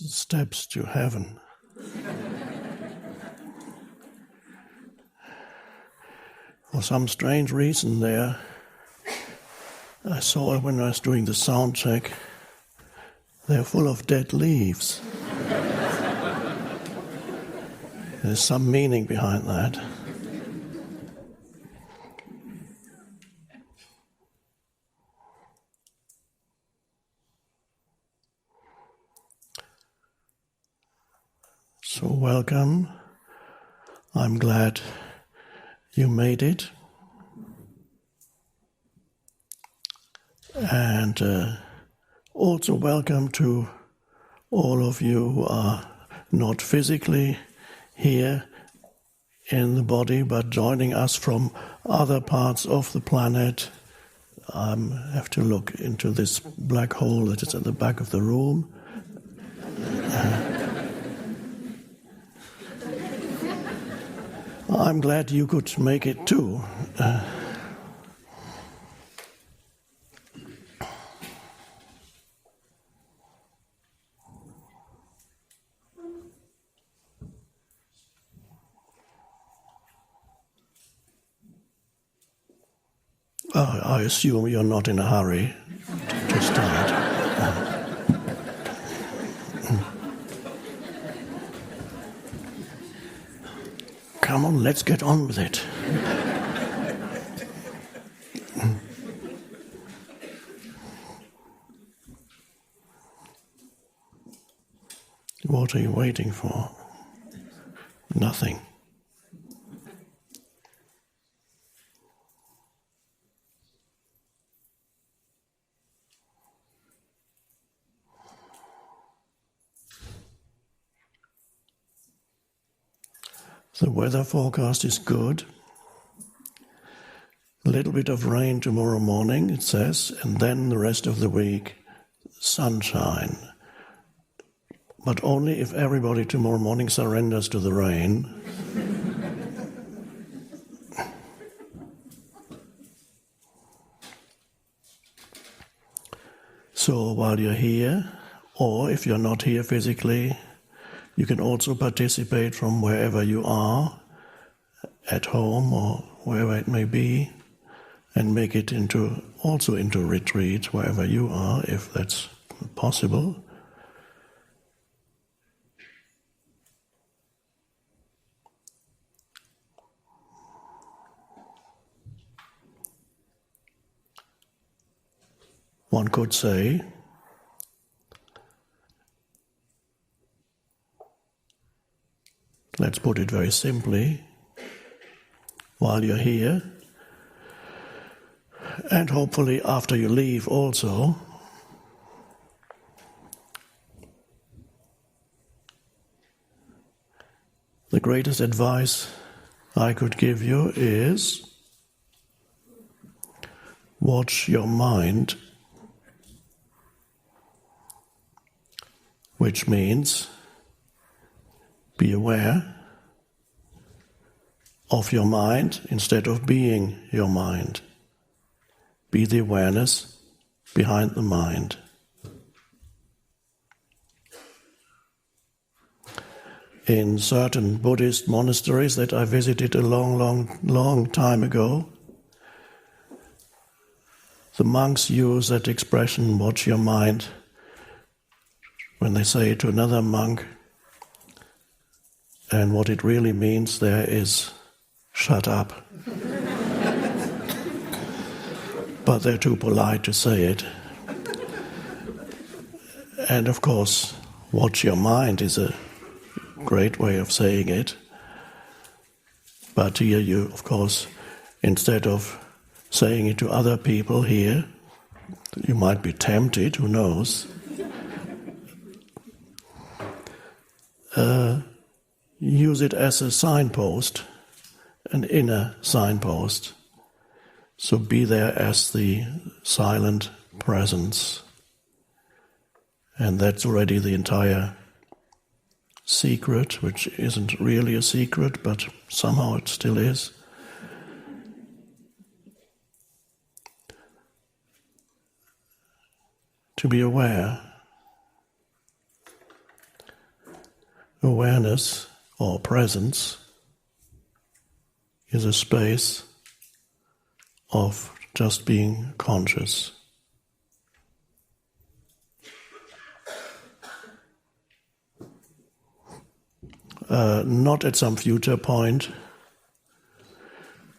Steps to heaven. For some strange reason there, I saw when I was doing the sound check, they're full of dead leaves. There's some meaning behind that. So welcome. I'm glad you made it. And also welcome to all of you who are not physically here in the body, but joining us from other parts of the planet. I have to look into this black hole that is at the back of the room. I'm glad you could make it too. I assume you're not in a hurry to start. Come on, let's get on with it. What are you waiting for? Nothing. The weather forecast is good. A little bit of rain tomorrow morning, it says, and then the rest of the week, sunshine. But only if everybody tomorrow morning surrenders to the rain. So while you're here, or if you're not here physically, you can also participate from wherever you are, at home or wherever it may be, and make it into retreat wherever you are, if that's possible. One could say, let's put it very simply, while you're here, and hopefully after you leave also, the greatest advice I could give you is watch your mind, which means be aware of your mind instead of being your mind. Be the awareness behind the mind. In certain Buddhist monasteries that I visited a long time ago, the monks use that expression, watch your mind, when they say it to another monk. And what it really means there is, shut up. But they're too polite to say it. And of course, watch your mind is a great way of saying it. But here you, of course, instead of saying it to other people here, you might be tempted, who knows, use it as a signpost, an inner signpost. So be there as the silent presence. And that's already the entire secret, which isn't really a secret, but somehow it still is. To be aware. Awareness or presence is a space of just being conscious. Not at some future point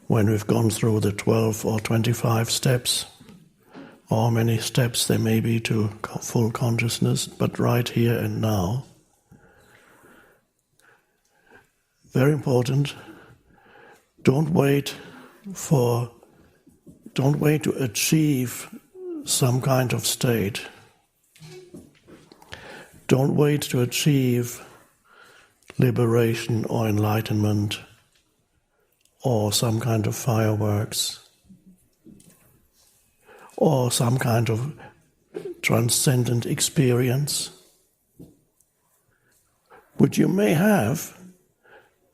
when we've gone through the 12 or 25 steps, or many steps there may be to full consciousness, but right here and now. Very important, don't wait to achieve some kind of state. Don't wait to achieve liberation or enlightenment or some kind of fireworks or some kind of transcendent experience, which you may have,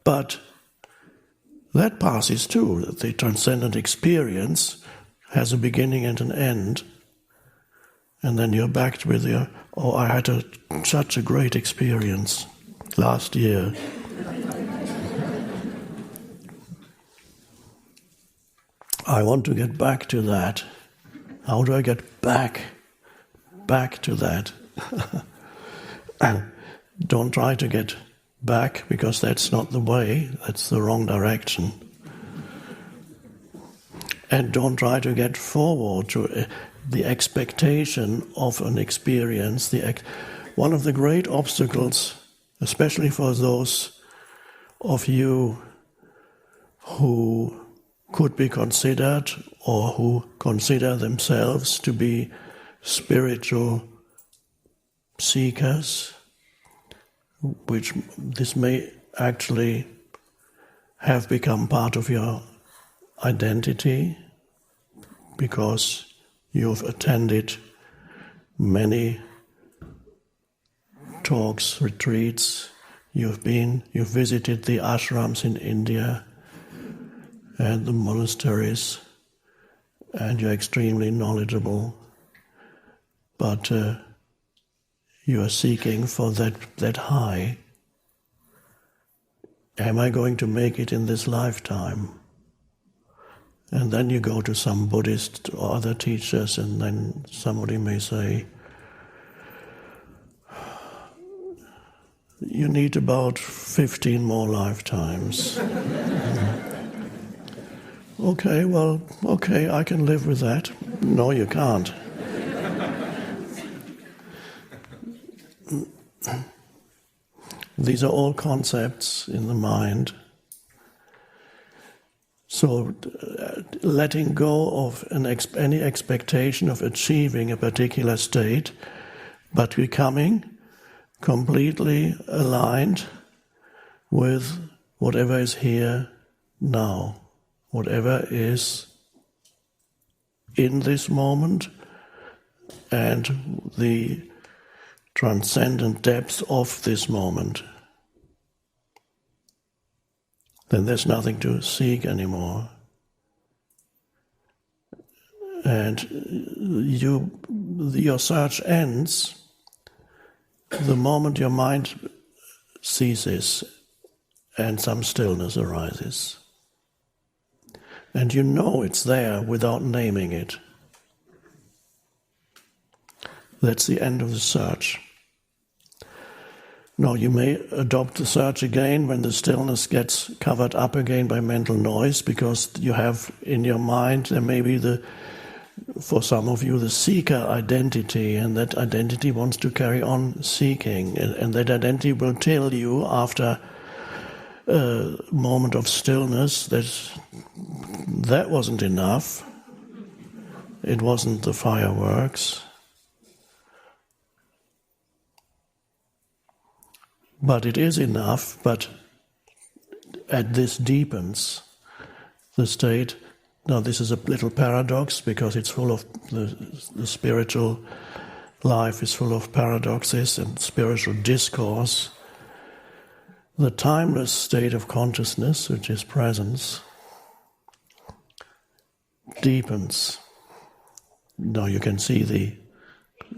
but that passes too. The transcendent experience has a beginning and an end, and then you're back with your, oh, I had such a great experience last year. I want to get back to that. How do I get back to that? Don't try to get back, because that's not the way, that's the wrong direction. And don't try to get forward to the expectation of an experience. One of the great obstacles, especially for those of you who could be considered or who consider themselves to be spiritual seekers, which this may actually have become part of your identity because you've attended many talks, retreats, you've visited the ashrams in India and the monasteries, and you're extremely knowledgeable, but you are seeking for that high. Am I going to make it in this lifetime? And then you go to some Buddhist or other teachers, and then somebody may say, you need about 15 more lifetimes. Okay, I can live with that. No, you can't. These are all concepts in the mind. So letting go of any expectation of achieving a particular state, but becoming completely aligned with whatever is here now, whatever is in this moment, and the transcendent depths of this moment. Then there's nothing to seek anymore. And your search ends the moment your mind ceases and some stillness arises. And you know it's there without naming it. That's the end of the search. No, you may adopt the search again when the stillness gets covered up again by mental noise, because you have in your mind, there may be for some of you, the seeker identity, and that identity wants to carry on seeking, and that identity will tell you after moment of stillness, that wasn't enough. It wasn't the fireworks. But it is enough, but this deepens the state. Now this is a little paradox because it's full of, the spiritual life is full of paradoxes and spiritual discourse. The timeless state of consciousness, which is presence, deepens. Now you can see the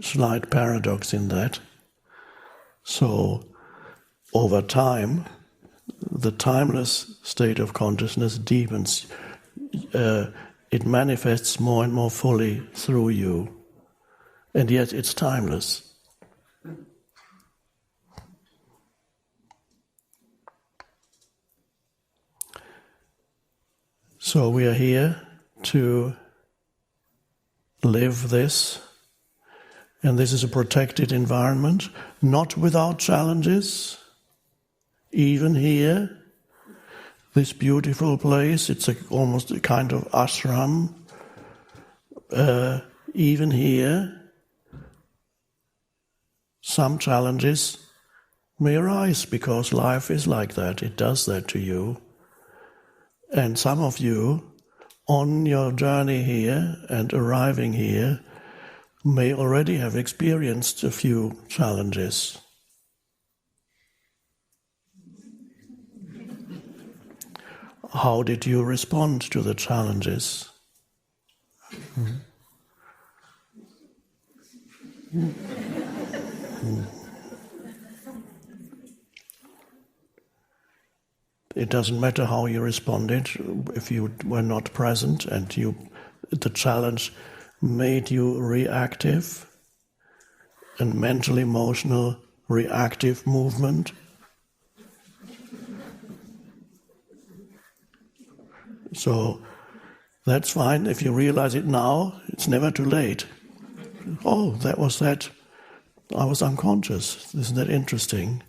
slight paradox in that. So, over time, the timeless state of consciousness deepens. It manifests more and more fully through you, and yet it's timeless. So we are here to live this, and this is a protected environment, not without challenges. Even here, this beautiful place, it's almost a kind of ashram. Even here, some challenges may arise because life is like that. It does that to you. And some of you, on your journey here and arriving here, may already have experienced a few challenges. How did you respond to the challenges? It doesn't matter how you responded. If you were not present and the challenge made you reactive, and mental, emotional, reactive movement. So that's fine. If you realize it now, it's never too late. Oh, that was that. I was unconscious. Isn't that interesting?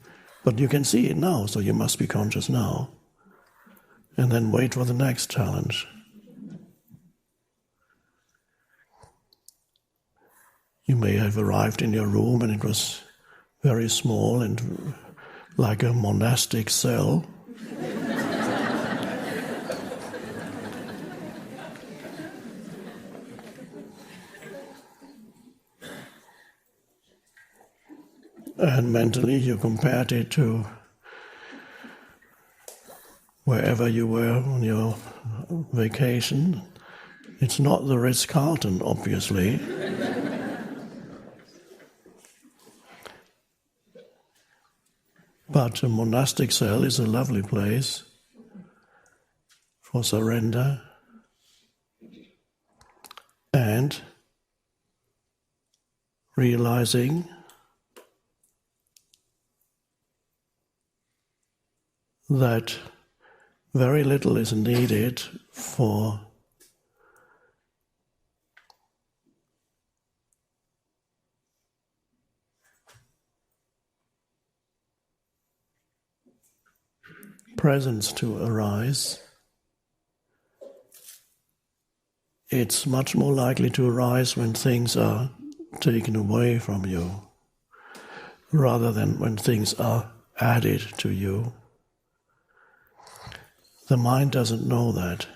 But you can see it now, so you must be conscious now. And then wait for the next challenge. You may have arrived in your room and it was very small and like a monastic cell. And mentally you compared it to wherever you were on your vacation. It's not the Ritz-Carlton, obviously. But a monastic cell is a lovely place for surrender and realizing that very little is needed for presence to arise. It's much more likely to arise when things are taken away from you, rather than when things are added to you. The mind doesn't know that.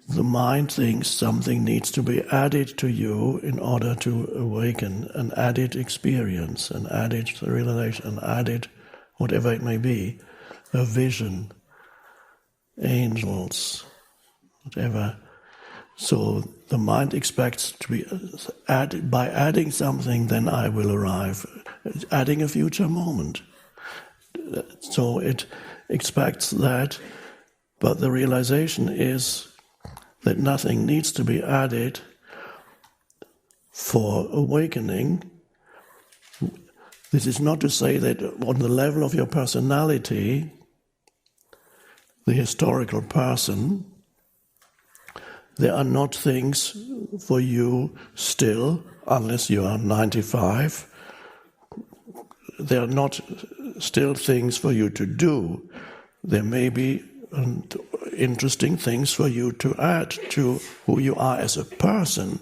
The mind thinks something needs to be added to you in order to awaken an added experience, an added realization, an added whatever it may be, a vision, angels, whatever. So the mind expects to be added, by adding something, then I will arrive, adding a future moment. So it expects that, but the realization is that nothing needs to be added for awakening. This is not to say that on the level of your personality, the historical person, there are not things for you still, unless you are 95, there are not still things for you to do, there may be interesting things for you to add to who you are as a person.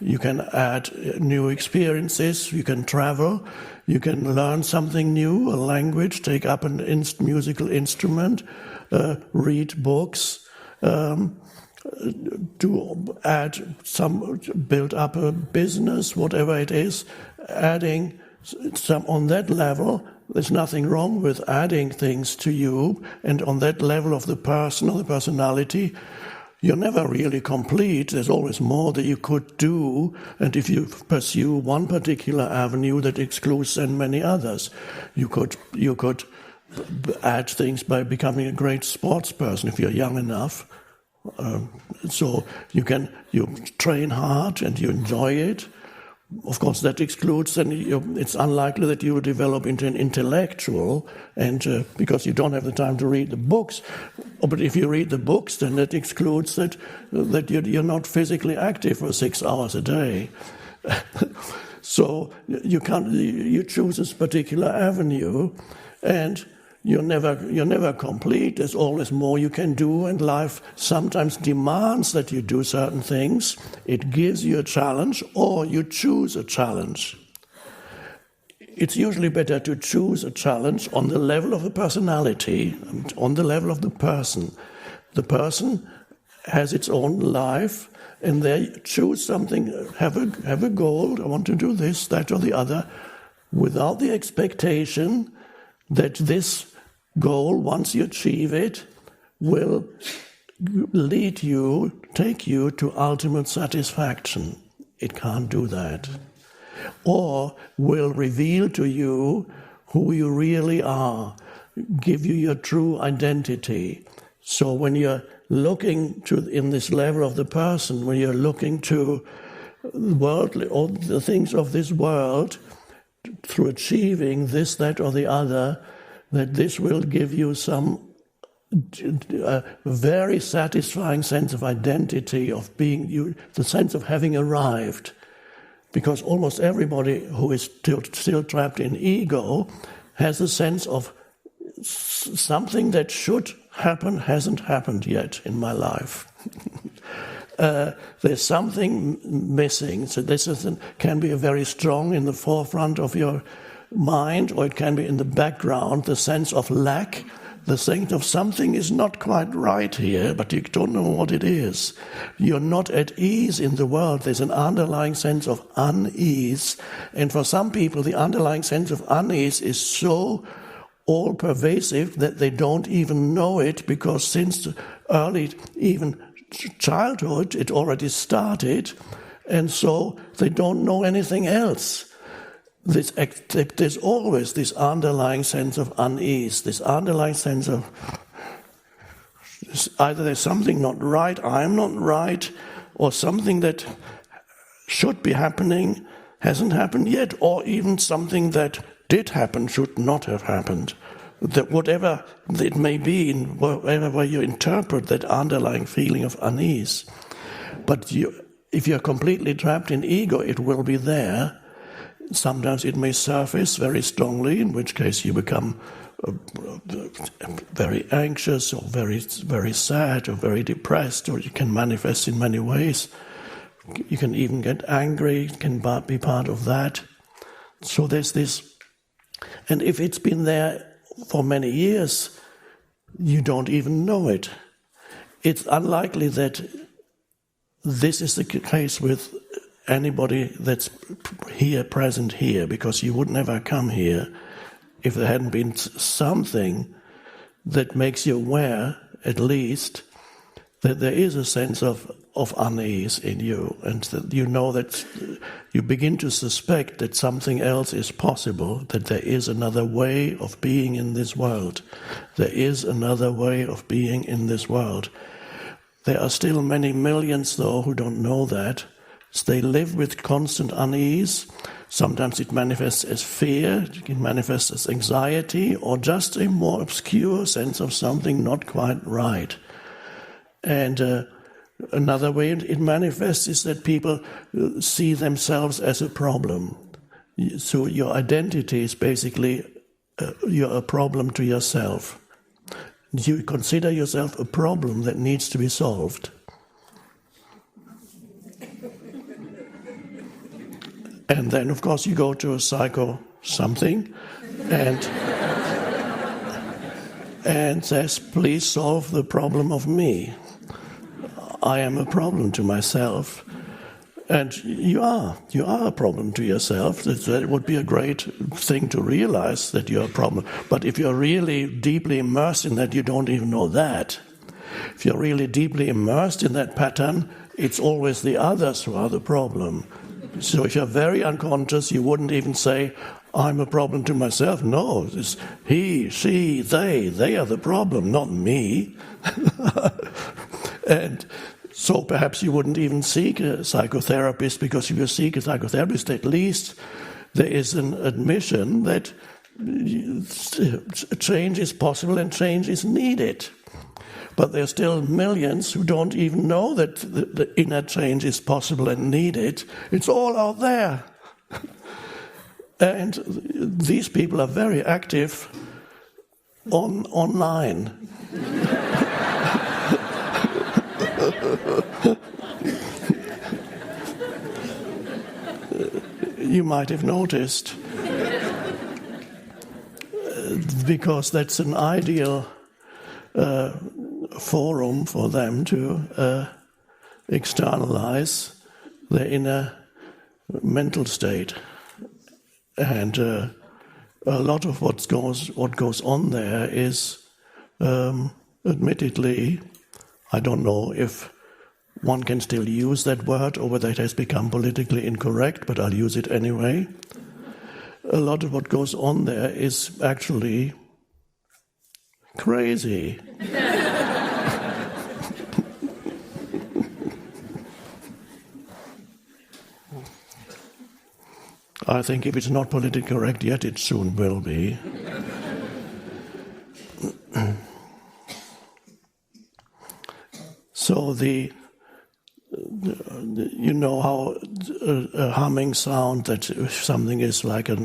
You can add new experiences, you can travel, you can learn something new, a language, take up a musical instrument, read books, to add build up a business, whatever it is, adding some on that level. There's nothing wrong with adding things to you, and on that level of the person or the personality, you're never really complete. There's always more that you could do, and if you pursue one particular avenue, that excludes then many others. You could add things by becoming a great sports person if you're young enough. So you train hard and you enjoy it. Of course, that excludes, then it's unlikely that you will develop into an intellectual, and because you don't have the time to read the books. But if you read the books, then that excludes that you're not physically active for 6 hours a day. So you choose this particular avenue, and you're never complete. There's always more you can do, and life sometimes demands that you do certain things. It gives you a challenge, or you choose a challenge. It's usually better to choose a challenge on the level of the personality, on the level of the person. The person has its own life, and they choose something, have a goal, I want to do this, that, or the other, without the expectation that this goal, once you achieve it, will take you to ultimate satisfaction. It can't do that. Or will reveal to you who you really are, give you your true identity. So when you're looking in this level of the person, when you're looking to worldly, all the things of this world, through achieving this, that, or the other, that this will give you some very satisfying sense of identity, of being you, the sense of having arrived. Because almost everybody who is still trapped in ego has a sense of something that should happen hasn't happened yet in my life. There's something missing. So this can be very strong in the forefront of your mind, or it can be in the background, the sense of lack, the sense of something is not quite right here, but you don't know what it is. You're not at ease in the world. There's an underlying sense of unease. And for some people, the underlying sense of unease is so all-pervasive that they don't even know it, because since early, even childhood, it already started, and so they don't know anything else. There's always this underlying sense of unease, this underlying sense of either there's something not right, I'm not right, or something that should be happening hasn't happened yet, or even something that did happen should not have happened. That whatever it may be, in whatever way you interpret that underlying feeling of unease. But if you're completely trapped in ego, it will be there. Sometimes it may surface very strongly, in which case you become very anxious, or very, very sad, or very depressed, or you can manifest in many ways. You can even get angry, it can be part of that. So there's this, and if it's been there for many years, you don't even know it. It's unlikely that this is the case with anybody that's present here, because you would never come here if there hadn't been something that makes you aware, at least, that there is a sense of unease in you, and that you know that you begin to suspect that something else is possible, that there is another way of being in this world. There is another way of being in this world. There are still many millions, though, who don't know that. So they live with constant unease. Sometimes it manifests as fear, it can manifest as anxiety, or just a more obscure sense of something not quite right. And another way it manifests is that people see themselves as a problem. So your identity is basically you're a problem to yourself. You consider yourself a problem that needs to be solved. And then, of course, you go to a psycho something and says, please solve the problem of me. I am a problem to myself. And you are a problem to yourself. That would be a great thing to realize that you're a problem. But if you're really deeply immersed in that, you don't even know that. If you're really deeply immersed in that pattern, it's always the others who are the problem. So if you're very unconscious, you wouldn't even say, I'm a problem to myself. No, it's he, she, they are the problem, not me. And so perhaps you wouldn't even seek a psychotherapist, because if you seek a psychotherapist, at least there is an admission that change is possible and change is needed. But there are still millions who don't even know that the inner change is possible and needed. It's all out there. And these people are very active online. You might have noticed, because that's an ideal forum for them to externalize their inner mental state. And a lot of what goes on there is, admittedly, I don't know if one can still use that word or whether it has become politically incorrect, but I'll use it anyway. A lot of what goes on there is actually crazy. I think if it's not politically correct yet, it soon will be. So you know how a humming sound, that if something is like a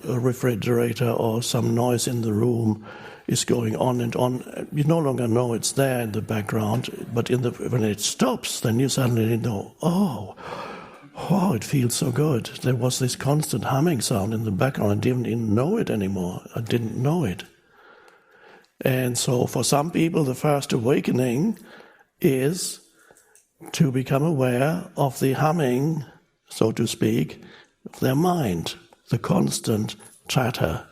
refrigerator or some noise in the room is going on and on, you no longer know it's there in the background, but when it stops, then you suddenly know, oh, it feels so good. There was this constant humming sound in the background. I didn't even know it anymore. I didn't know it. And so for some people, the first awakening is to become aware of the humming, so to speak, of their mind, the constant chatter,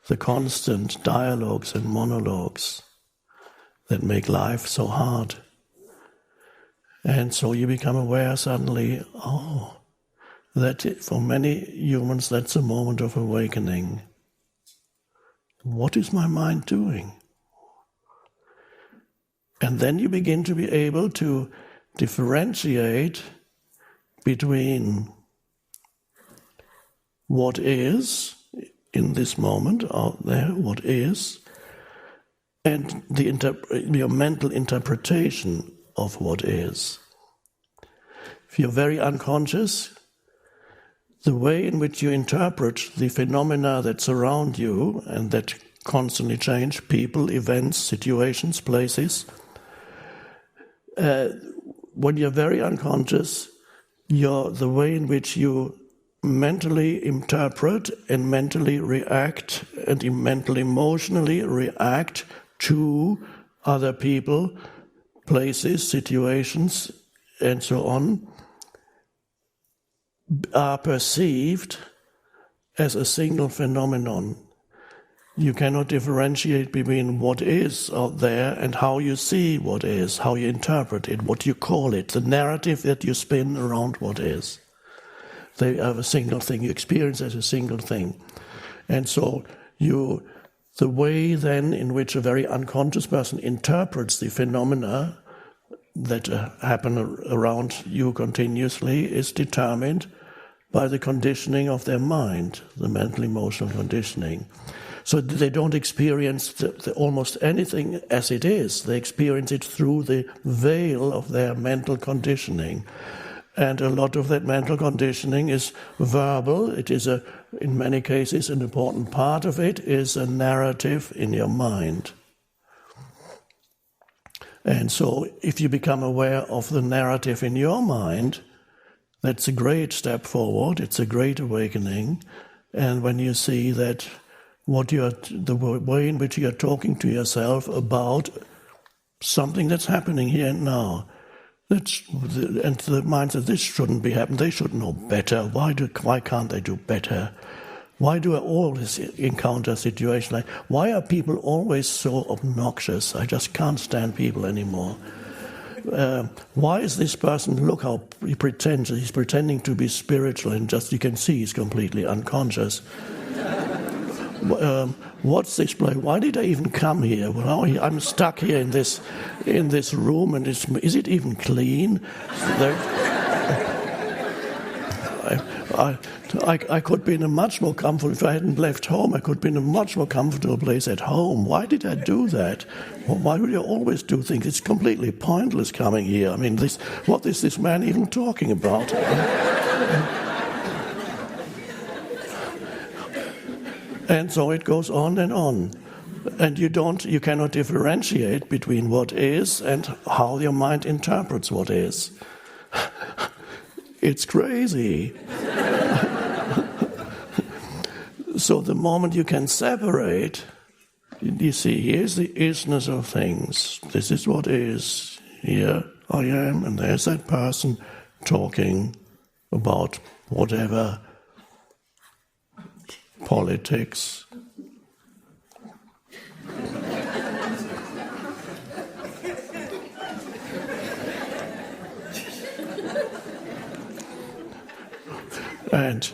the constant dialogues and monologues that make life so hard. And so you become aware suddenly, that for many humans that's a moment of awakening. What is my mind doing? And then you begin to be able to differentiate between what is in this moment out there, what is, and your mental interpretation of what is. If you're very unconscious, the way in which you interpret the phenomena that surround you and that constantly change, people, events, situations, places, when you're very unconscious, the way in which you mentally interpret and mentally react and mentally emotionally react to other people, places, situations, and so on, are perceived as a single phenomenon. You cannot differentiate between what is out there and how you see what is, how you interpret it, what you call it, the narrative that you spin around what is. They have a single thing, you experience as a single thing. And so the way then in which a very unconscious person interprets the phenomena that happen around you continuously is determined by the conditioning of their mind, the mental emotional conditioning. So they don't experience almost anything as it is. They experience it through the veil of their mental conditioning. And a lot of that mental conditioning is verbal. It is, in many cases, an important part of it is a narrative in your mind. And so if you become aware of the narrative in your mind, that's a great step forward, it's a great awakening. And when you see that the way in which you're talking to yourself about something that's happening here and now, and the mind says, this shouldn't be happening, they should know better, why can't they do better? Why do I always encounter situations like, why are people always so obnoxious? I just can't stand people anymore. Why is this person, look how he pretends, he's pretending to be spiritual and just you can see he's completely unconscious. What's this place? Why did I even come here? Well, I'm stuck here in this room, and is it even clean? I could be in a much more comfortable, if I hadn't left home, I could be in a much more comfortable place at home. Why did I do that? Why would you always do things? It's completely pointless coming here. I mean, what is this man even talking about? And so it goes on and on. And you cannot differentiate between what is and how your mind interprets what is. It's crazy. So the moment you can separate, you see, here's the isness of things. This is what is. Here I am, and there's that person talking about whatever, politics. And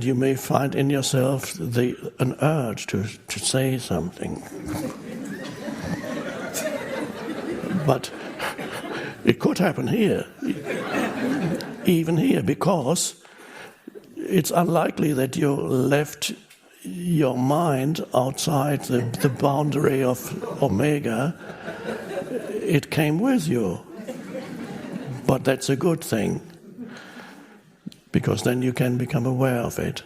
you may find in yourself an urge to say something. But it could happen here, even here, because it's unlikely that you left your mind outside the boundary of Omega. It came with you. But that's a good thing, because then you can become aware of it.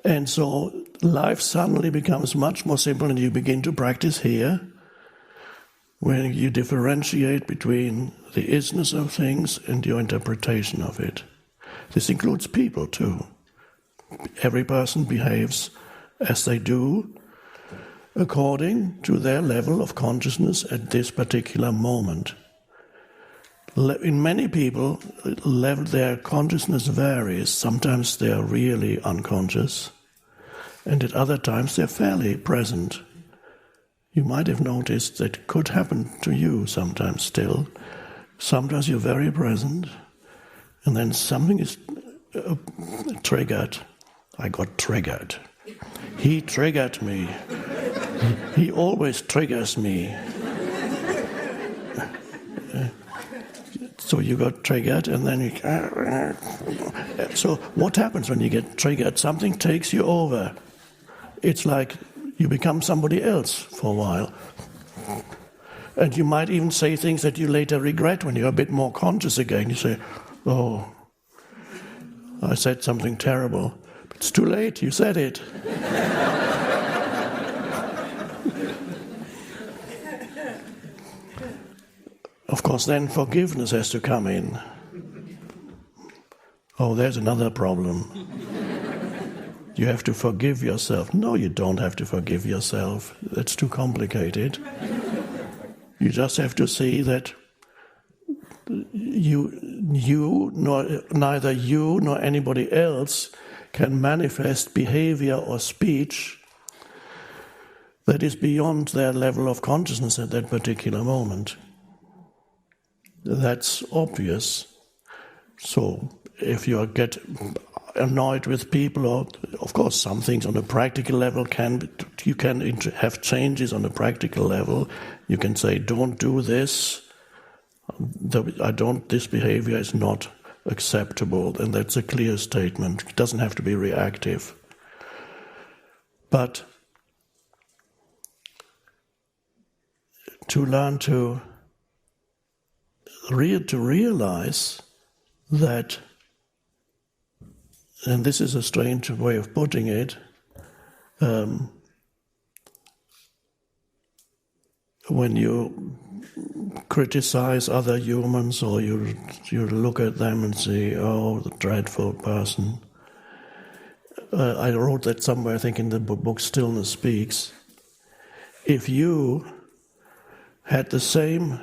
And so life suddenly becomes much more simple, and you begin to practice here, when you differentiate between the isness of things and your interpretation of it. This includes people too. Every person behaves as they do according to their level of consciousness at this particular moment. In many people, their consciousness varies. Sometimes they are really unconscious, and at other times they're fairly present. You might have noticed that it could happen to you sometimes still. Sometimes you're very present, and then something is triggered. I got triggered. He triggered me. He always triggers me. So you got triggered, and then so what happens when you get triggered? Something takes you over. It's like you become somebody else for a while. And you might even say things that you later regret when you're a bit more conscious again. You say, oh, I said something terrible. But it's too late, you said it. Of course, then forgiveness has to come in. Oh, there's another problem. You have to forgive yourself. No, you don't have to forgive yourself. That's too complicated. You just have to see that neither you nor anybody else can manifest behavior or speech that is beyond their level of consciousness at that particular moment. That's obvious. So if you get annoyed with people, or of course some things on a practical level you can have changes on a practical level. You can say, don't do this. This behavior is not acceptable, and that's a clear statement. It doesn't have to be reactive. But to learn to realize that, and this is a strange way of putting it, when you criticize other humans, or you look at them and say, oh, the dreadful person. I wrote that somewhere, I think in the book Stillness Speaks. If you had the same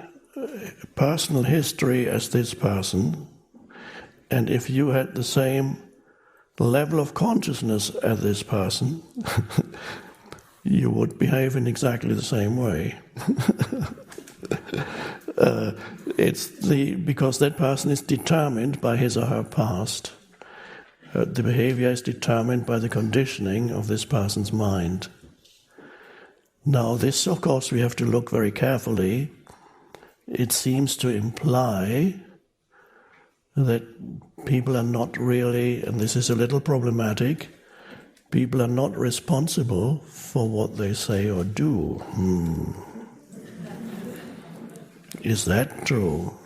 personal history as this person, and if you had the same level of consciousness as this person, you would behave in exactly the same way. Because that person is determined by his or her past. The behavior is determined by the conditioning of this person's mind. Now this, of course, we have to look very carefully. It seems to imply that people are not really, and this is a little problematic, people are not responsible for what they say or do. Is that true?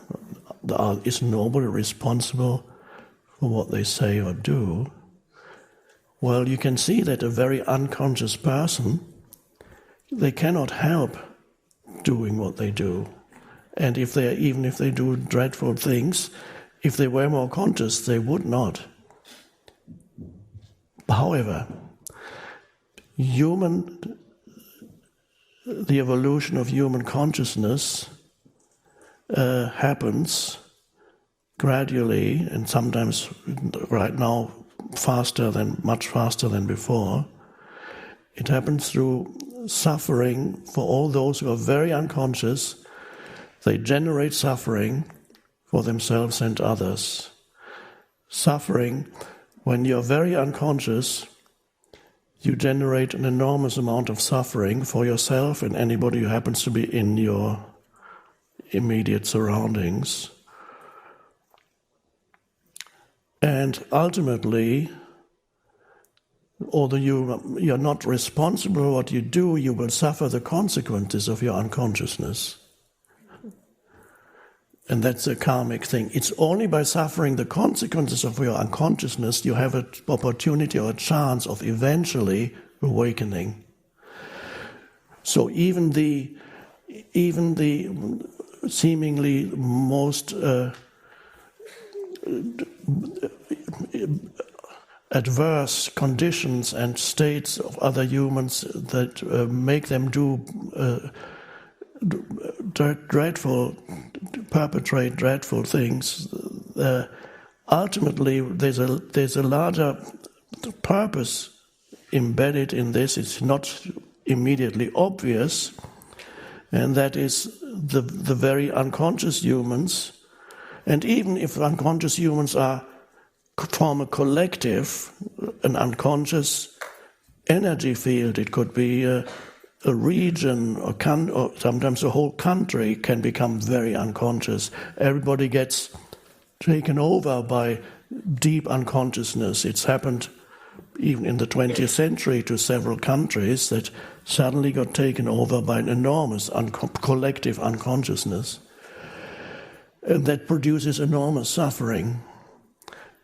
Is nobody responsible for what they say or do? Well, you can see that a very unconscious person, they cannot help doing what they do. And even if they do dreadful things, if they were more conscious, they would not. However, the evolution of human consciousness happens gradually, and sometimes right now much faster than before. It happens through suffering for all those who are very unconscious. They generate suffering for themselves and others. Suffering, when you're very unconscious, you generate an enormous amount of suffering for yourself and anybody who happens to be in your immediate surroundings. And ultimately, although you're not responsible for what you do, you will suffer the consequences of your unconsciousness. And that's a karmic thing. It's only by suffering the consequences of your unconsciousness you have an opportunity or a chance of eventually awakening. So even the seemingly most adverse conditions and states of other humans that make them do perpetrate dreadful things, ultimately there's a larger purpose embedded in this. It's not immediately obvious, and that is the very unconscious humans. And even if unconscious humans form a collective, an unconscious energy field, it could be a region or sometimes a whole country can become very unconscious. Everybody gets taken over by deep unconsciousness. It's happened even in the 20th century to several countries that suddenly got taken over by an enormous collective unconsciousness. And that produces enormous suffering.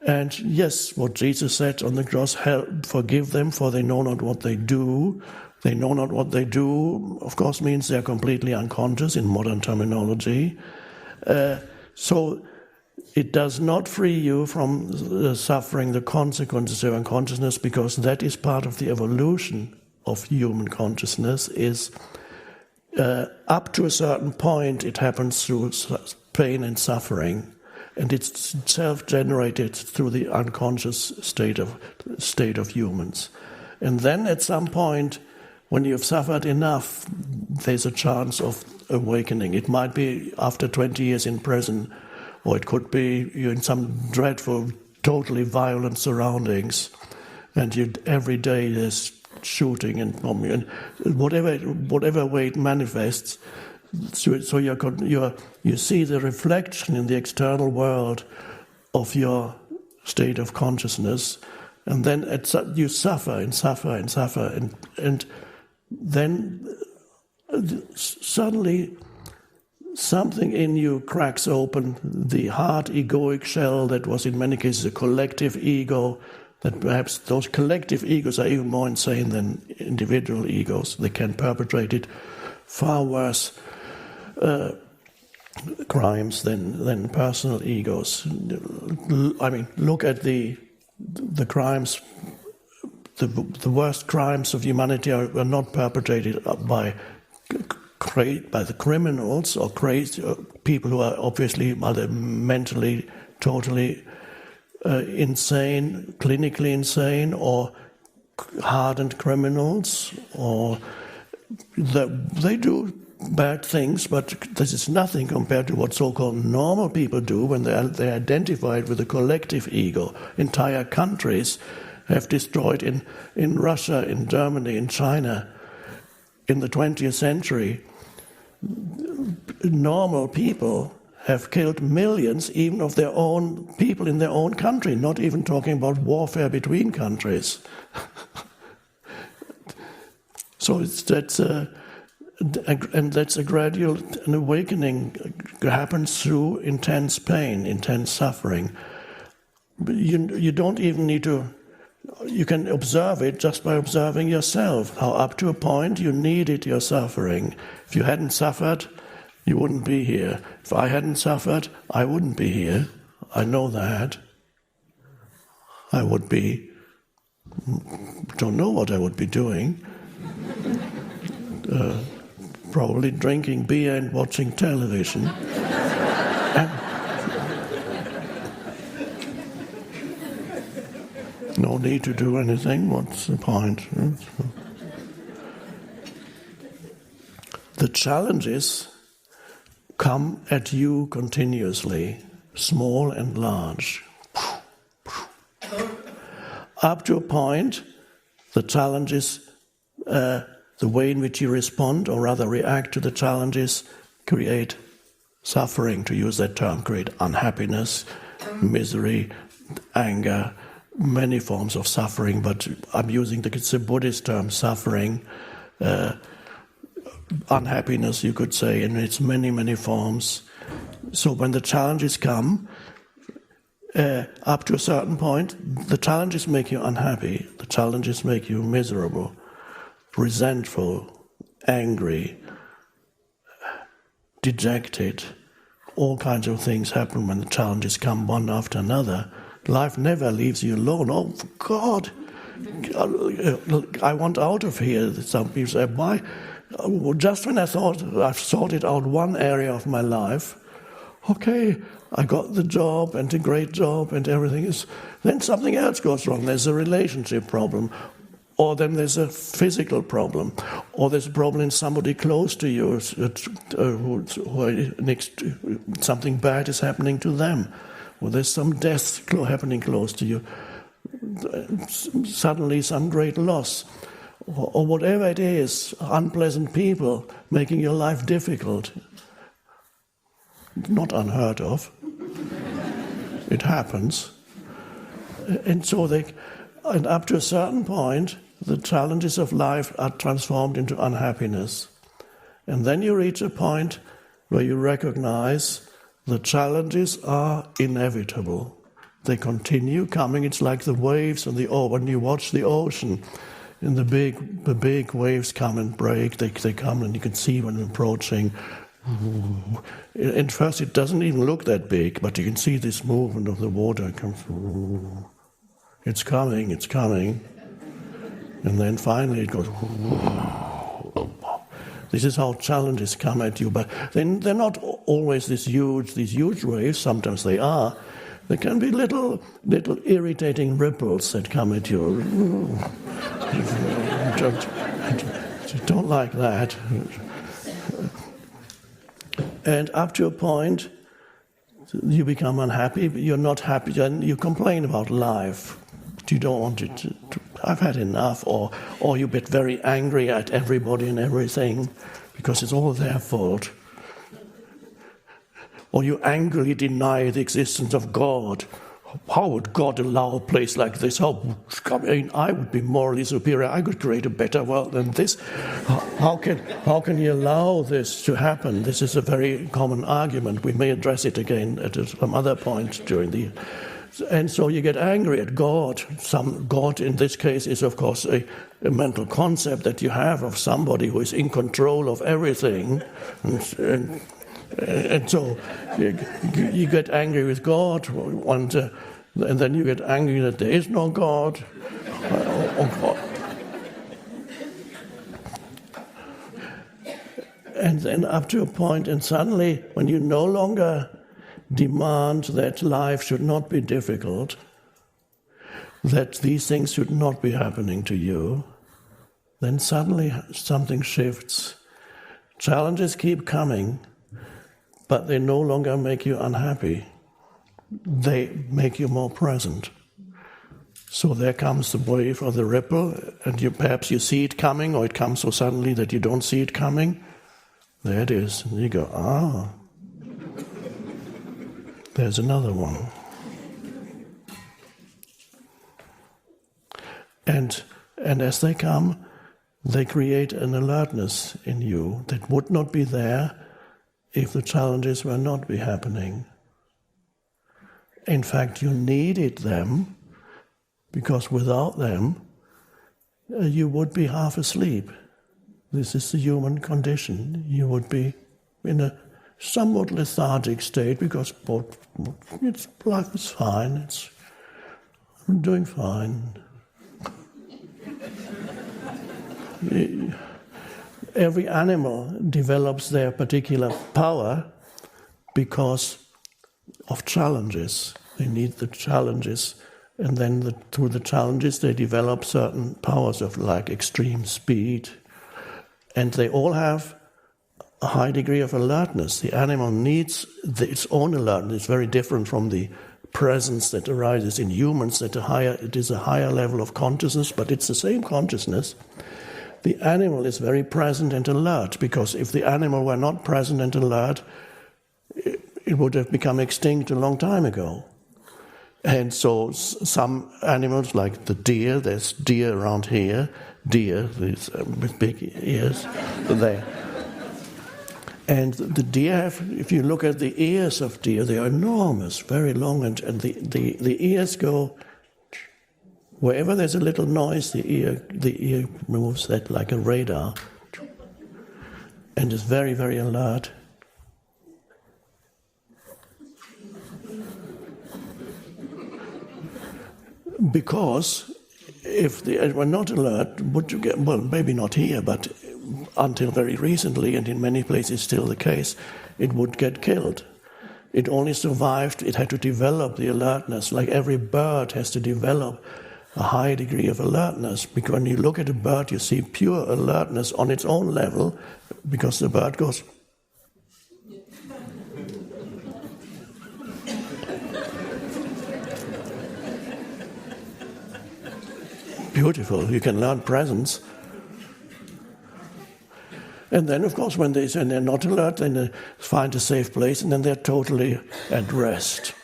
And yes, what Jesus said on the cross, forgive them for they know not what they do. They know not what they do, of course, means they're completely unconscious in modern terminology. So it does not free you from suffering the consequences of unconsciousness, because that is part of the evolution of human consciousness. Is up to a certain point it happens through pain and suffering, and it's self-generated through the unconscious state of humans. And then at some point, when you've suffered enough, there's a chance of awakening. It might be after 20 years in prison, or it could be you're in some dreadful, totally violent surroundings, and every day there's shooting and bombing, and whatever way it manifests. So you see the reflection in the external world of your state of consciousness, and then you suffer and suffer and suffer, and then suddenly something in you cracks open, the hard egoic shell that was in many cases a collective ego, that perhaps those collective egos are even more insane than individual egos. They can perpetrate it far worse crimes than personal egos. I mean, look at the crimes. The worst crimes of humanity are not perpetrated by the criminals or crazy people who are obviously either mentally totally insane, clinically insane, or hardened criminals, or they do bad things, but this is nothing compared to what so-called normal people do when they're identified with a collective ego. Entire countries have destroyed in Russia, in Germany, in China, in the 20th century. Normal people have killed millions even of their own people in their own country, not even talking about warfare between countries. So that's a gradual an awakening happens through intense pain, intense suffering. You don't even need to. You can observe it just by observing yourself, how up to a point you needed your suffering. If you hadn't suffered, you wouldn't be here. If I hadn't suffered, I wouldn't be here. I know that. I would be, don't know what I would be doing. Probably drinking beer and watching television. No need to do anything. What's the point? The challenges come at you continuously, small and large. Up to a point, the challenges, the way in which you respond, or rather react to the challenges, create suffering, to use that term, create unhappiness, misery, anger, many forms of suffering, but I'm using the Buddhist term, suffering, unhappiness, you could say, in its many, many forms. So when the challenges come, up to a certain point, the challenges make you unhappy, the challenges make you miserable, resentful, angry, dejected. All kinds of things happen when the challenges come one after another. Life never leaves you alone. Oh, God, I want out of here. Some people say, why? Just when I thought I've sorted out one area of my life, okay, I got the job and a great job and everything is, then something else goes wrong. There's a relationship problem, or then there's a physical problem, or there's a problem in somebody close to you, something bad is happening to them. Or there's some death happening close to you, suddenly some great loss, or whatever it is, unpleasant people making your life difficult. Not unheard of. It happens. And so and up to a certain point, the challenges of life are transformed into unhappiness. And then you reach a point where you recognize the challenges are inevitable. They continue coming. It's like the waves and when you watch the ocean, and the big waves come and break. They come and you can see when approaching. At first, it doesn't even look that big, but you can see this movement of the water comes. It's coming. And then finally it goes. This is how challenges come at you, but they're not always these huge waves. Sometimes they are. There can be little irritating ripples that come at you. Don't like that. And up to a point, you become unhappy. But you're not happy, and you complain about life. You don't want it to. I've had enough, or you get very angry at everybody and everything because it's all their fault. Or you angrily deny the existence of God. How would God allow a place like this? I would be morally superior. I could create a better world than this. How can you allow this to happen? This is a very common argument. We may address it again at some other point during the year. And so you get angry at God. God in this case is, of course, a mental concept that you have of somebody who is in control of everything, and so you get angry with God, and then you get angry that there is no God. And then up to a point, and suddenly, when you no longer demand that life should not be difficult, that these things should not be happening to you, then suddenly something shifts. Challenges keep coming, but they no longer make you unhappy. They make you more present. So there comes the wave or the ripple, and perhaps you see it coming, or it comes so suddenly that you don't see it coming. There it is. And you go, there's another one. And as they come, they create an alertness in you that would not be there if the challenges were not be happening. In fact, you needed them, because without them, you would be half asleep. This is the human condition. You would be in a somewhat lethargic state, because life is fine, I'm doing fine. Every animal develops their particular power because of challenges. They need the challenges, and then through the challenges they develop certain powers of like extreme speed. And they all have a high degree of alertness. The animal needs its own alertness. It's very different from the presence that arises in humans. It is a higher level of consciousness, but it's the same consciousness. The animal is very present and alert, because if the animal were not present and alert, it would have become extinct a long time ago. And so some animals, like the deer, there's deer around here, these with big ears, there. And the deer have, if you look at the ears of deer, they are enormous, very long, and the ears go, wherever there's a little noise, the ear moves that like a radar, and is very, very alert. Because if they were not alert, would you get, well, maybe not here, but until very recently, and in many places still the case, it would get killed. It only survived, it had to develop the alertness, like every bird has to develop a high degree of alertness, because when you look at a bird, you see pure alertness on its own level, because the bird goes. Beautiful, you can learn presence. And then, of course, when they're not alert, then they find a safe place, and then they're totally at rest.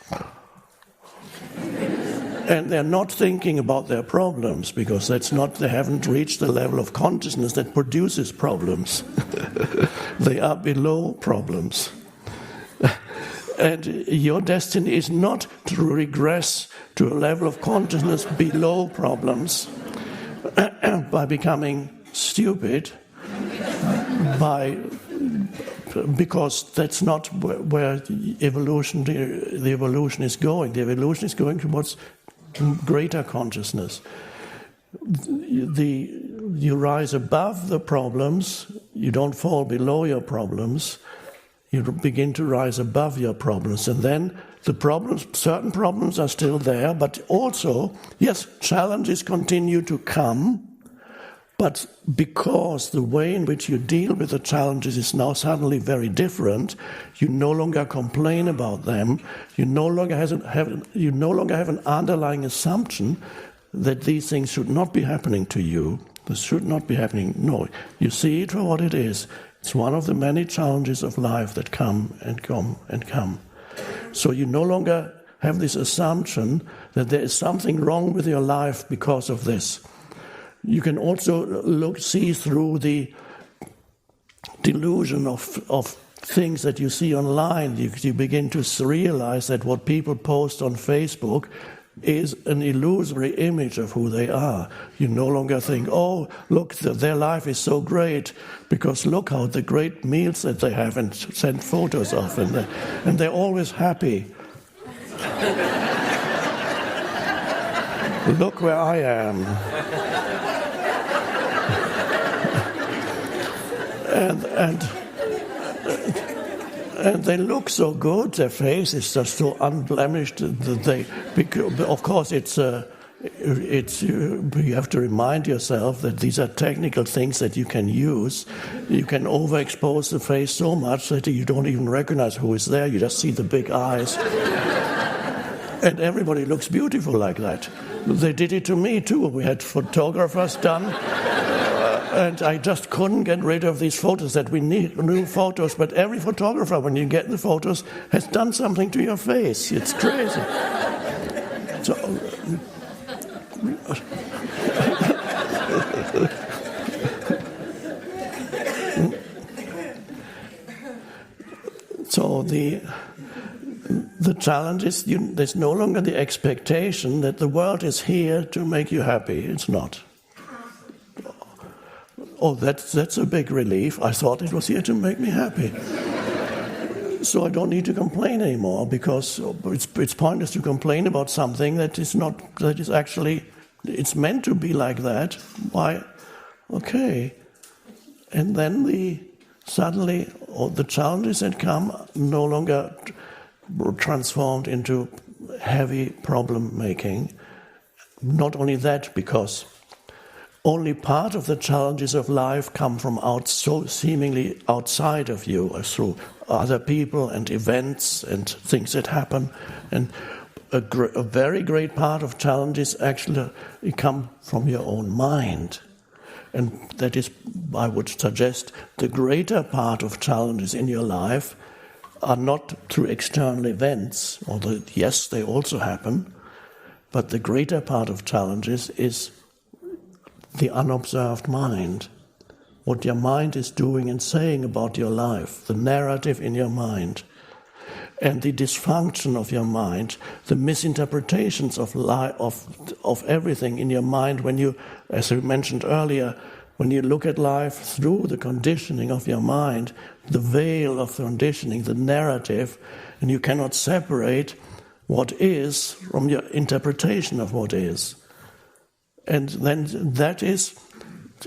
And they're not thinking about their problems, because they haven't reached the level of consciousness that produces problems. They are below problems. And your destiny is not to regress to a level of consciousness below problems by becoming stupid, because that's not where the evolution is going. The evolution is going towards greater consciousness. You rise above the problems. You don't fall below your problems. You begin to rise above your problems, and then certain problems are still there, but also, yes, challenges continue to come, but because the way in which you deal with the challenges is now suddenly very different, you no longer complain about them, you no longer have an underlying assumption that these things should not be happening to you. This should not be happening. No, you see it for what it is. It's one of the many challenges of life that come and come and come. So you no longer have this assumption that there is something wrong with your life because of this. You can also see through the delusion of things that you see online. You begin to realize that what people post on Facebook is an illusory image of who they are. You no longer think, oh, look, their life is so great, because look how the great meals that they have, and send photos of, and they're always happy. Look where I am. And they look so good. Their face is just so unblemished that of course, you have to remind yourself that these are technical things that you can use. You can overexpose the face so much that you don't even recognize who is there. You just see the big eyes. And everybody looks beautiful like that. They did it to me too. We had photographers done. And I just couldn't get rid of these photos, that we need new photos. But every photographer, when you get the photos, has done something to your face. It's crazy. So the challenge is there's no longer the expectation that the world is here to make you happy. It's not. Oh, that's a big relief. I thought it was here to make me happy. So I don't need to complain anymore, because it's pointless to complain about something that is actually, it's meant to be like that. Why? Okay. And then suddenly the challenges that come no longer transformed into heavy problem making. Not only that, because only part of the challenges of life come from so seemingly outside of you, through other people and events and things that happen. And a very great part of challenges actually come from your own mind. And that is, I would suggest, the greater part of challenges in your life are not through external events, although yes, they also happen, but the greater part of challenges is the unobserved mind, what your mind is doing and saying about your life, the narrative in your mind, and the dysfunction of your mind, the misinterpretations of everything in your mind when you, as we mentioned earlier, when you look at life through the conditioning of your mind, the veil of conditioning, the narrative, and you cannot separate what is from your interpretation of what is. And then that is,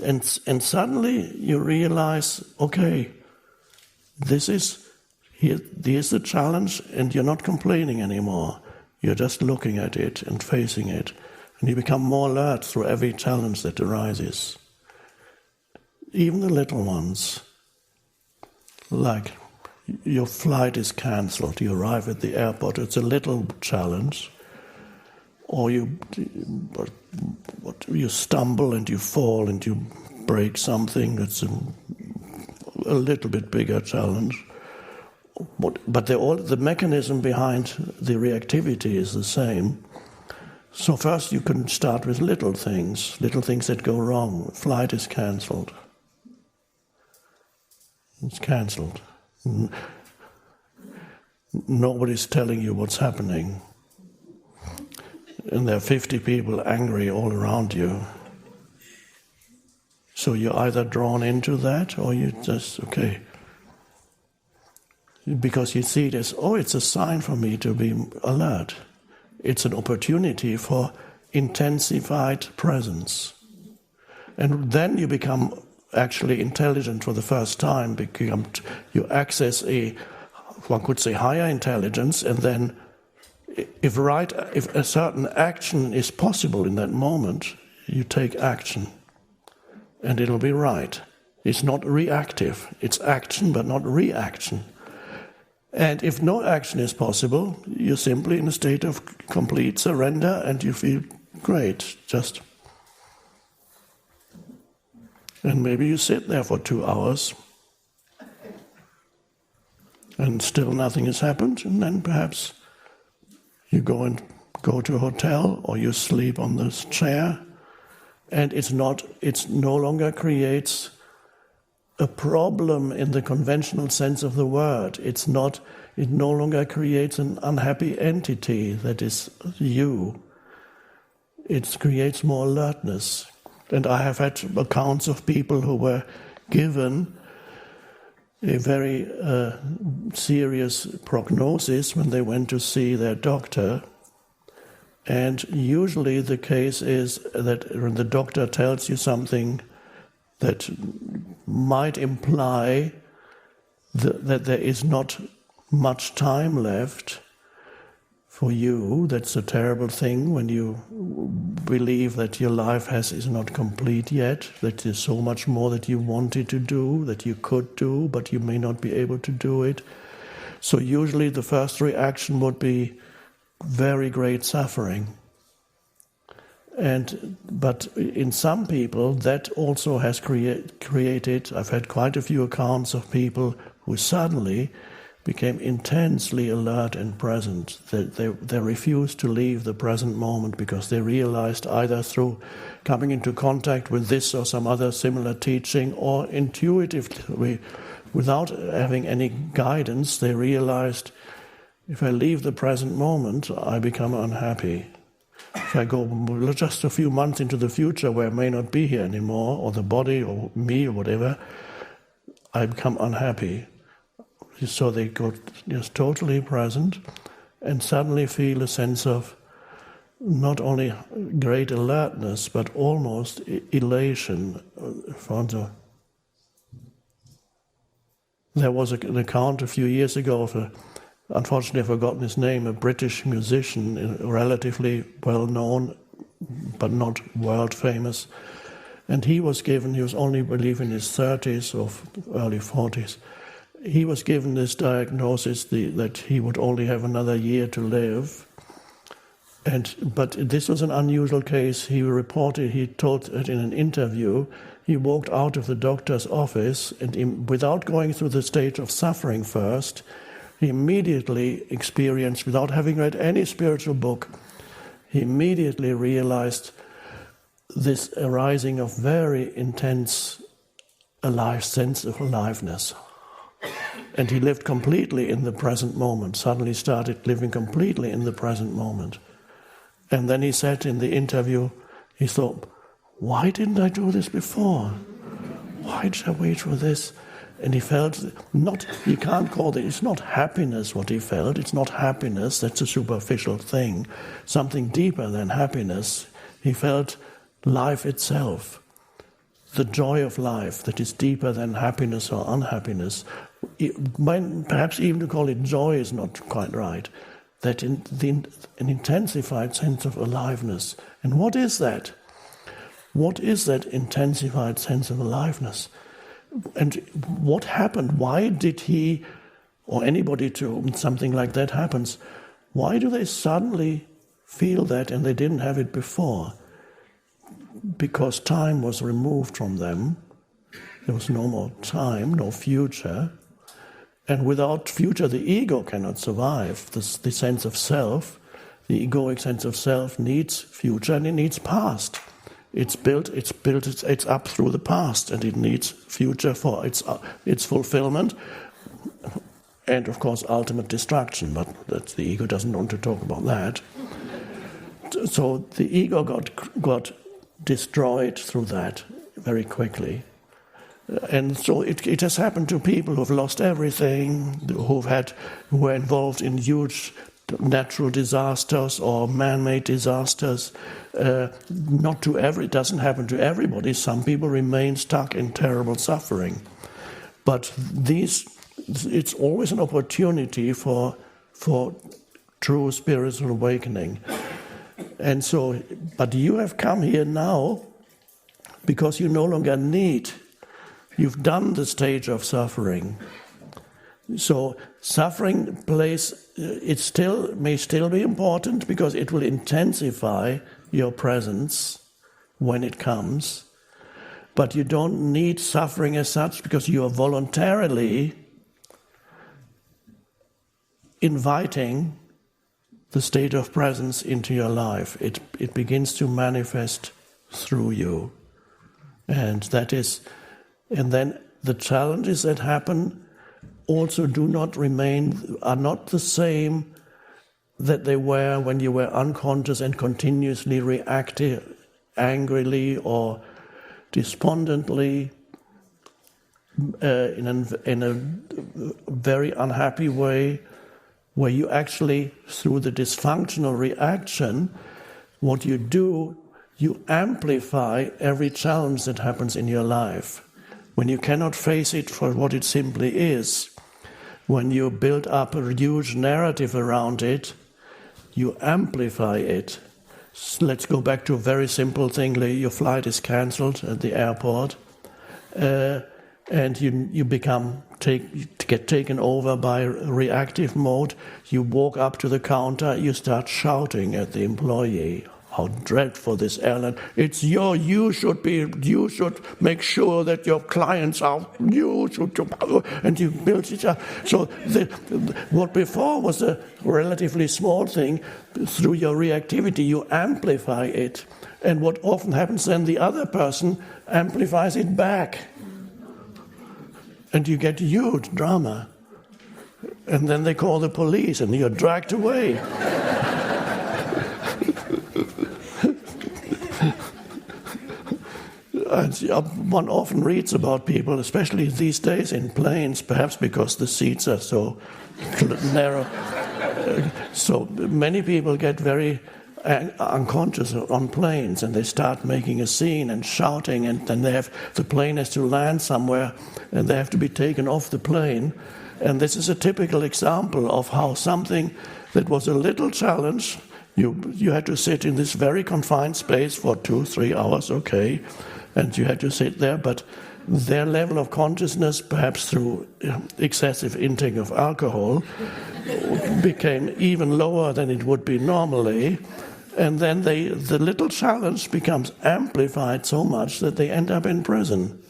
and suddenly you realize, okay, here's the challenge, and you're not complaining anymore. You're just looking at it and facing it. And you become more alert through every challenge that arises. Even the little ones, like your flight is cancelled, you arrive at the airport, it's a little challenge. Or you stumble and you fall and you break something. It's a little bit bigger challenge. But the mechanism behind the reactivity is the same. So first you can start with little things that go wrong. Flight is cancelled. It's cancelled. Nobody's telling you what's happening. And there are 50 people angry all around you. So you're either drawn into that, or you just, okay. Because you see it as, it's a sign for me to be alert. It's an opportunity for intensified presence. And then you become actually intelligent for the first time, because you access one could say, higher intelligence, and then if a certain action is possible in that moment, you take action, and it'll be right. It's not reactive. It's action, but not reaction. And if no action is possible, you're simply in a state of complete surrender, and you feel great, just. And maybe you sit there for 2 hours, and still nothing has happened, and then perhaps you go to a hotel, or you sleep on this chair, and it no longer creates a problem in the conventional sense of the word. It no longer creates an unhappy entity that is you. it creates more alertness. And I have had accounts of people who were given a very serious prognosis when they went to see their doctor. And usually the case is that when the doctor tells you something that might imply that there is not much time left for you, that's a terrible thing when you believe that your life is not complete yet, that there's so much more that you wanted to do, that you could do, but you may not be able to do it. So usually the first reaction would be very great suffering. But in some people that also has created, I've had quite a few accounts of people who suddenly became intensely alert and present. They refused to leave the present moment because they realized, either through coming into contact with this or some other similar teaching, or intuitively, without having any guidance, they realized, if I leave the present moment, I become unhappy. If I go just a few months into the future where I may not be here anymore, or the body or me or whatever, I become unhappy. So they got just totally present and suddenly feel a sense of not only great alertness, but almost elation. There was an account a few years ago of unfortunately I've forgotten his name, a British musician, relatively well known, but not world famous. And he was only, I believe, in his 30s or early 40s. He was given this diagnosis that he would only have another year to live. But this was an unusual case. He told it in an interview, he walked out of the doctor's office and without going through the stage of suffering first, he immediately experienced, without having read any spiritual book, he immediately realized this arising of very intense sense of aliveness. And he lived completely in the present moment, suddenly started living completely in the present moment. And then he said in the interview, he thought, why didn't I do this before? Why did I wait for this? And he felt you can't call it, it's not happiness what he felt, it's not happiness, that's a superficial thing, something deeper than happiness. He felt life itself, the joy of life that is deeper than happiness or unhappiness. Perhaps even to call it joy is not quite right. That an intensified sense of aliveness. And what is that? What is that intensified sense of aliveness? And what happened? Why did he, or anybody to whom something like that happens, why do they suddenly feel that and they didn't have it before? Because time was removed from them. There was no more time, no future. And without future, the ego cannot survive. The sense of self, the egoic sense of self needs future and it needs past. It's up through the past, and it needs future for its fulfillment, and of course ultimate destruction. But the ego doesn't want to talk about that. So the ego got destroyed through that very quickly. And so it has happened to people who have lost everything, who were involved in huge natural disasters or man-made disasters. It doesn't happen to everybody. Some people remain stuck in terrible suffering. But it's always an opportunity for true spiritual awakening. And so, but you have come here now because you no longer need. You've done the stage of suffering. So suffering may still be important because it will intensify your presence when it comes. But you don't need suffering as such because you are voluntarily inviting the state of presence into your life. It begins to manifest through you. And then the challenges that happen also are not the same that they were when you were unconscious and continuously reacted angrily or despondently in a very unhappy way, where you actually, through the dysfunctional reaction, what you do, you amplify every challenge that happens in your life. When you cannot face it for what it simply is, when you build up a huge narrative around it, you amplify it. So let's go back to a very simple thing. Your flight is cancelled at the airport, and you get taken over by reactive mode. You walk up to the counter, you start shouting at the employee, how dreadful this airline. You should make sure that your clients are, and you build it up. So what before was a relatively small thing, through your reactivity, you amplify it. And what often happens then, the other person amplifies it back. And you get huge drama. And then they call the police and you're dragged away. One often reads about people, especially these days in planes, perhaps because the seats are so narrow. So many people get very unconscious on planes, and they start making a scene and shouting, and then the plane has to land somewhere, and they have to be taken off the plane. And this is a typical example of how something that was a little challenge, you had to sit in this very confined space for 2-3 hours, okay, and you had to sit there, but their level of consciousness, perhaps through excessive intake of alcohol, became even lower than it would be normally. And then the little challenge becomes amplified so much that they end up in prison.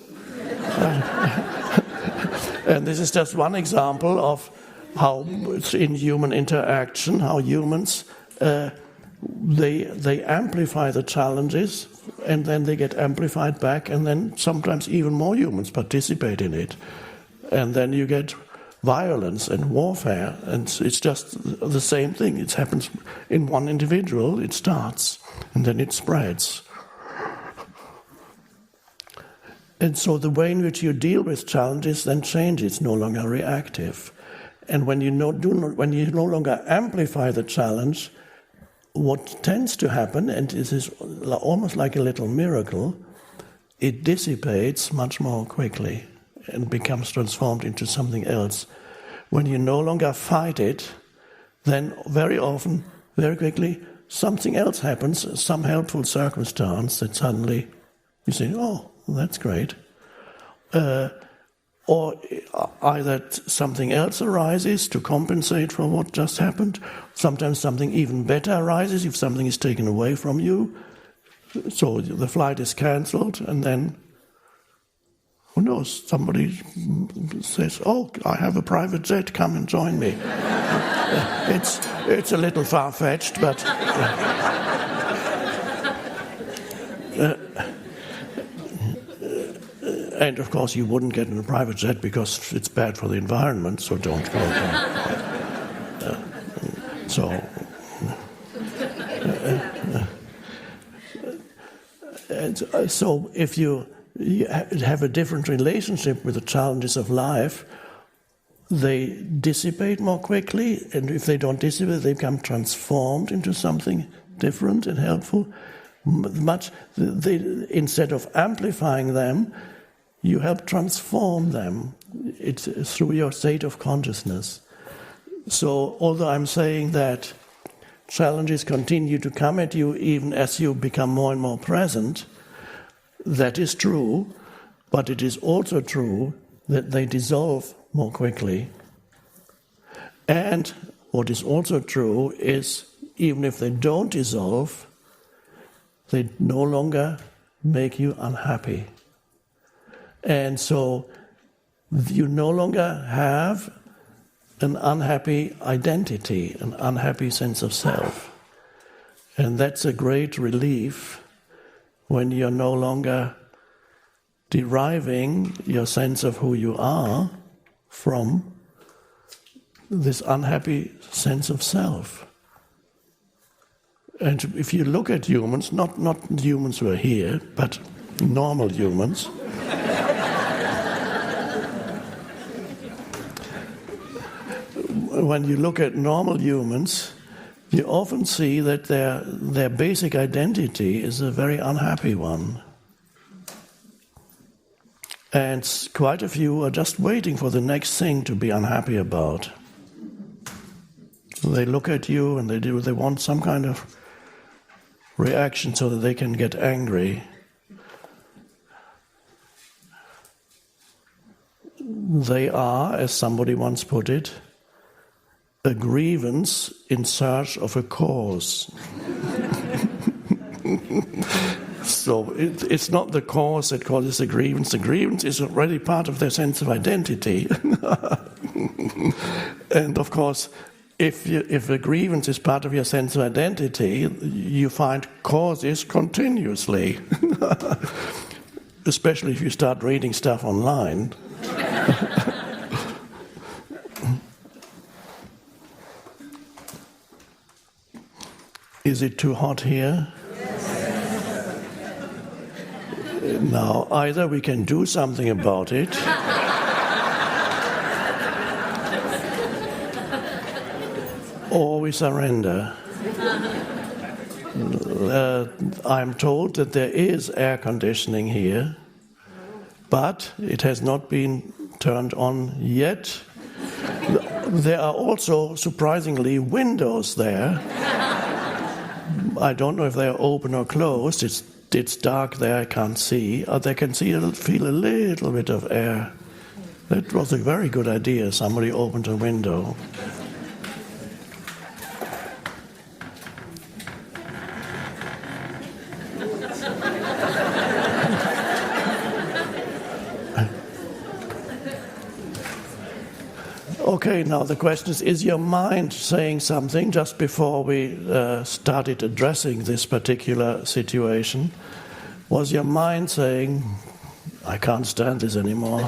And this is just one example of how in human interaction, how humans, they amplify the challenges, and then they get amplified back, and then sometimes even more humans participate in it. And then you get violence and warfare, and it's just the same thing. It happens in one individual, it starts, and then it spreads. And so the way in which you deal with challenges then changes, it's no longer reactive. And when you no longer amplify the challenge, what tends to happen, and this is almost like a little miracle, it dissipates much more quickly and becomes transformed into something else. When you no longer fight it, then very often, very quickly, something else happens, some helpful circumstance that suddenly you say, oh, that's great. Or either something else arises to compensate for what just happened. Sometimes something even better arises if something is taken away from you. So the flight is cancelled, and then, who knows, somebody says, oh, I have a private jet, come and join me. It's a little far-fetched, but... and of course you wouldn't get in a private jet because it's bad for the environment, so don't go there. So if you have a different relationship with the challenges of life, they dissipate more quickly, and if they don't dissipate, they become transformed into something different and helpful. Instead of amplifying them, you help transform them. It's through your state of consciousness. So although I'm saying that challenges continue to come at you even as you become more and more present, that is true, but it is also true that they dissolve more quickly. And what is also true is, even if they don't dissolve, they no longer make you unhappy. And so you no longer have an unhappy identity, an unhappy sense of self. And that's a great relief when you're no longer deriving your sense of who you are from this unhappy sense of self. And if you look at humans, not humans who are here, but normal humans, when you look at normal humans, you often see that their basic identity is a very unhappy one. And quite a few are just waiting for the next thing to be unhappy about. They look at you and they want some kind of reaction so that they can get angry. They are, as somebody once put it, a grievance in search of a cause. So it's not the cause that causes the grievance. The grievance is already part of their sense of identity. And of course, if a grievance is part of your sense of identity, you find causes continuously. Especially if you start reading stuff online. Is it too hot here? Now, either we can do something about it, or we surrender. I'm told that there is air conditioning here, but it has not been turned on yet. There are also, surprisingly, windows there. I don't know if they are open or closed. It's dark there, I can't see. They can feel a little bit of air. That was a very good idea. Somebody opened a window. Okay, now the question is your mind saying something? Just before we started addressing this particular situation, was your mind saying, I can't stand this anymore?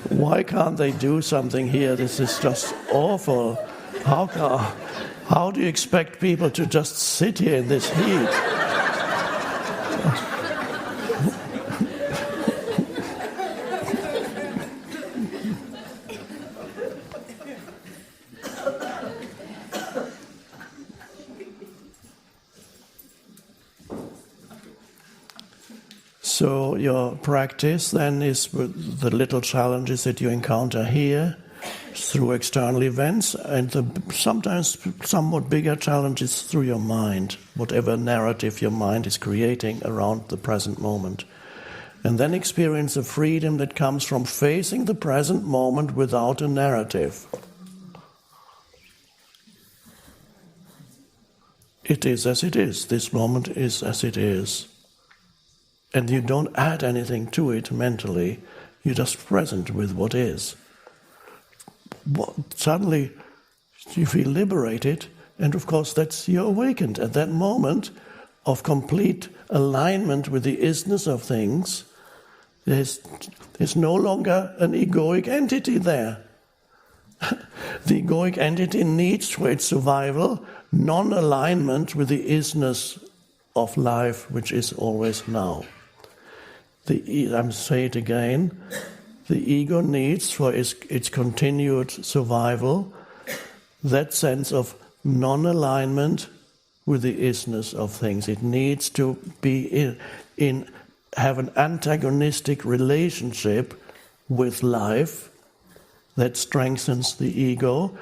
Why can't they do something here? This is just awful. How do you expect people to just sit here in this heat? So your practice then is with the little challenges that you encounter here through external events and the sometimes somewhat bigger challenges through your mind, whatever narrative your mind is creating around the present moment. And then experience the freedom that comes from facing the present moment without a narrative. It is as it is. This moment is as it is. And you don't add anything to it mentally. You're just present with what is. Suddenly you feel liberated, and of course you're awakened at that moment of complete alignment with the isness of things. There's no longer an egoic entity there. The egoic entity needs for its survival non-alignment with the isness of life, which is always now. I'm saying it again, the ego needs for its continued survival that sense of non-alignment with the isness of things. It needs to be have an antagonistic relationship with life that strengthens the ego,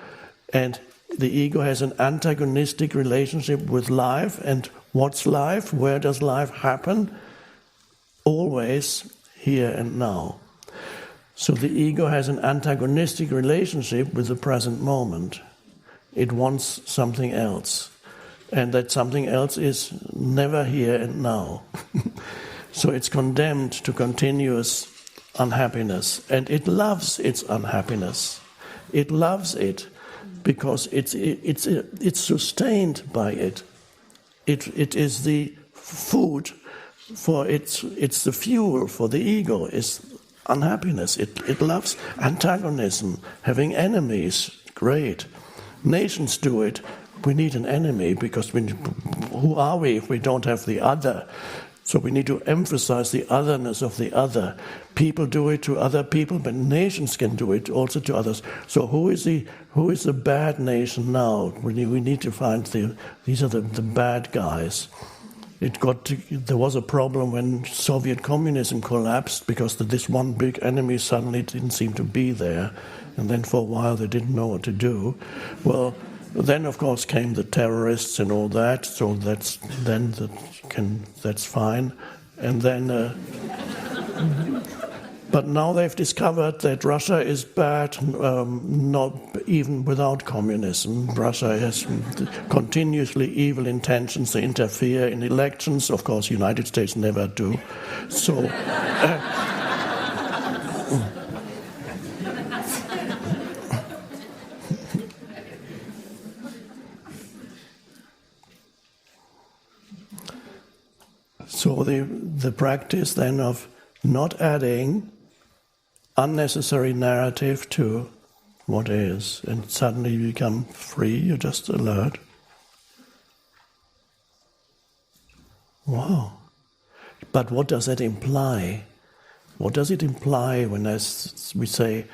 and the ego has an antagonistic relationship with life. And what's life? Where does life happen? Always here and now. So the ego has an antagonistic relationship with the present moment. It wants something else. And that something else is never here and now. So it's condemned to continuous unhappiness. And it loves its unhappiness. It loves it because it's sustained by it. It is the food for it's the fuel for the ego, is unhappiness. It loves antagonism, having enemies, great. Nations do it. We need an enemy because who are we if we don't have the other? So we need to emphasize the otherness of the other. People do it to other people, but nations can do it also to others. So who is the bad nation now? We need to find these are the bad guys. There was a problem when Soviet communism collapsed because this one big enemy suddenly didn't seem to be there, and then for a while they didn't know what to do. Well, then of course came the terrorists and all that. So that's fine, and then. But now they've discovered that Russia is bad, not even without communism. Russia has continuously evil intentions to interfere in elections. Of course, the United States never do. So, so the practice then of not adding unnecessary narrative to what is, and suddenly you become free, you're just alert. Wow. But what does that imply? What does it imply when we say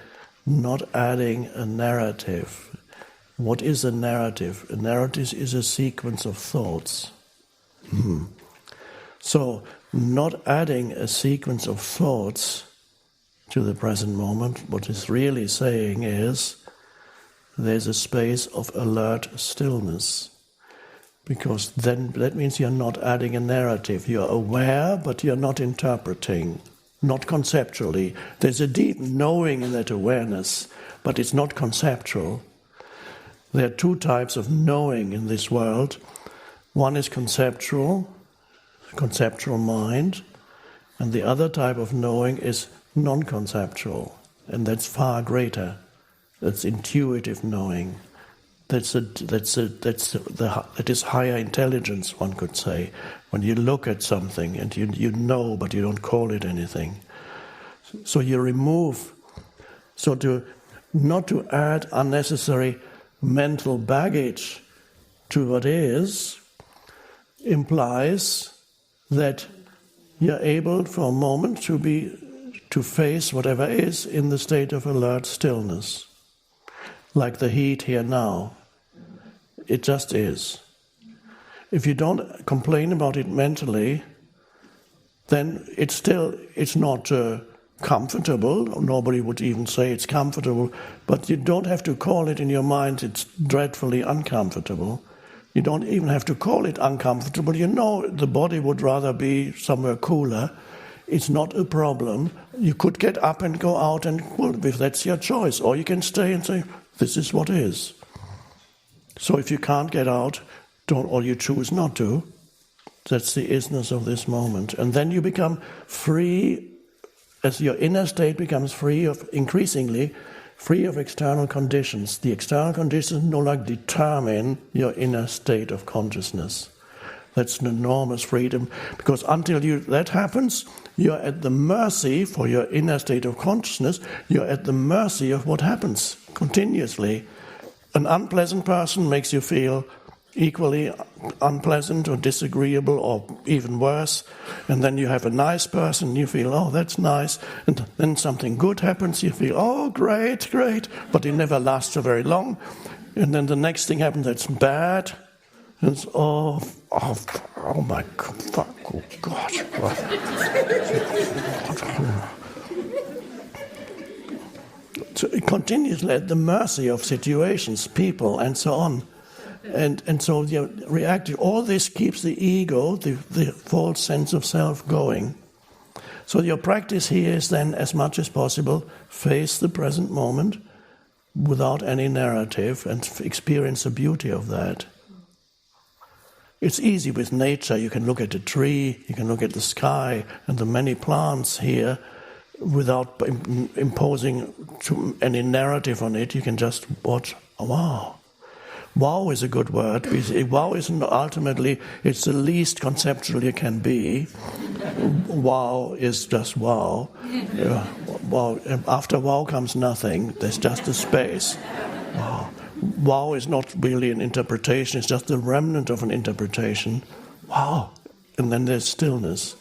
not adding a narrative? What is a narrative? A narrative is a sequence of thoughts. So, not adding a sequence of thoughts to the present moment, what it's really saying is there's a space of alert stillness. Because then that means you're not adding a narrative. You're aware, but you're not interpreting, not conceptually. There's a deep knowing in that awareness, but it's not conceptual. There are two types of knowing in this world. One is conceptual mind, and the other type of knowing is non-conceptual, and that's far greater. That's intuitive knowing. That is higher intelligence, one could say. When you look at something and you know, but you don't call it anything. So you remove. So not to add unnecessary mental baggage to what is implies that you're able for a moment to face whatever is in the state of alert stillness. Like the heat here now. It just is. If you don't complain about it mentally, then it's not comfortable. Nobody would even say it's comfortable, but you don't have to call it in your mind it's dreadfully uncomfortable. You don't even have to call it uncomfortable. You know the body would rather be somewhere cooler. It's not a problem. You could get up and go out, and well, if that's your choice. Or you can stay and say, this is what is. So if you can't get out, or you choose not to, that's the isness of this moment. And then you become free, as your inner state becomes increasingly free of external conditions. The external conditions no longer determine your inner state of consciousness. That's an enormous freedom, because until that happens, you're at the mercy, for your inner state of consciousness, you're at the mercy of what happens continuously. An unpleasant person makes you feel equally unpleasant or disagreeable or even worse, and then you have a nice person, you feel, oh, that's nice, and then something good happens, you feel, oh, great, but it never lasts so very long, and then the next thing happens that's bad, and it's, oh my God, fuck, oh God. So it continuously at the mercy of situations, people, and so on. And so you're reacting. All this keeps the ego, the false sense of self, going. So your practice here is then, as much as possible, face the present moment without any narrative and experience the beauty of that. It's easy with nature. You can look at a tree, you can look at the sky and the many plants here without imposing any narrative on it. You can just watch. Wow. Wow is a good word. Wow is ultimately, it's the least conceptual you can be. Wow is just wow. Wow. After wow comes nothing. There's just a space. Wow. wow is not really an interpretation, it's just a remnant of an interpretation. Wow. And then there's stillness.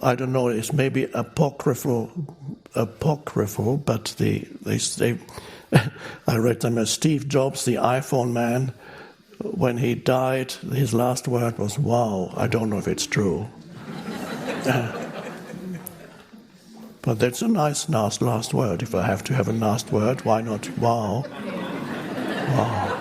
I don't know, it's maybe apocryphal, but they I read them as Steve Jobs, the iPhone man, when he died, his last word was, wow. I don't know if it's true. But that's a nice last word. If I have to have a last word, why not wow? Wow.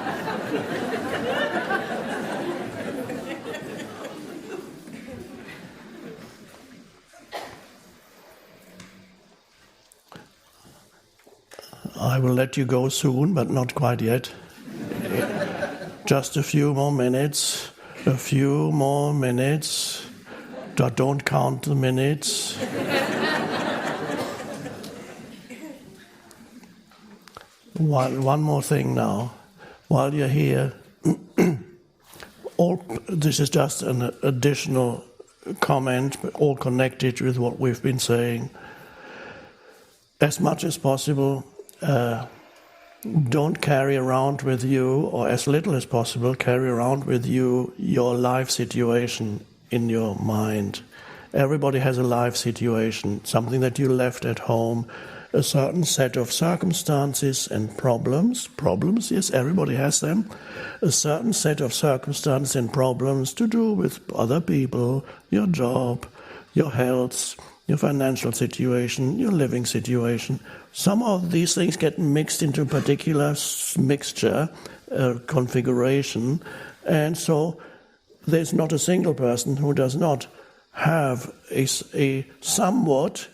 I will let you go soon, but not quite yet. Just a few more minutes. A few more minutes. Don't count the minutes. One more thing now. While you're here, this is just an additional comment, but all connected with what we've been saying. As much as possible, don't carry around with you, or as little as possible, carry around with you your life situation in your mind. Everybody has a life situation, something that you left at home, a certain set of circumstances and problems. Problems, yes, everybody has them. A certain set of circumstances and problems to do with other people, your job, your health, your financial situation, your living situation. Some of these things get mixed into a particular mixture, configuration, and so there's not a single person who does not have a somewhat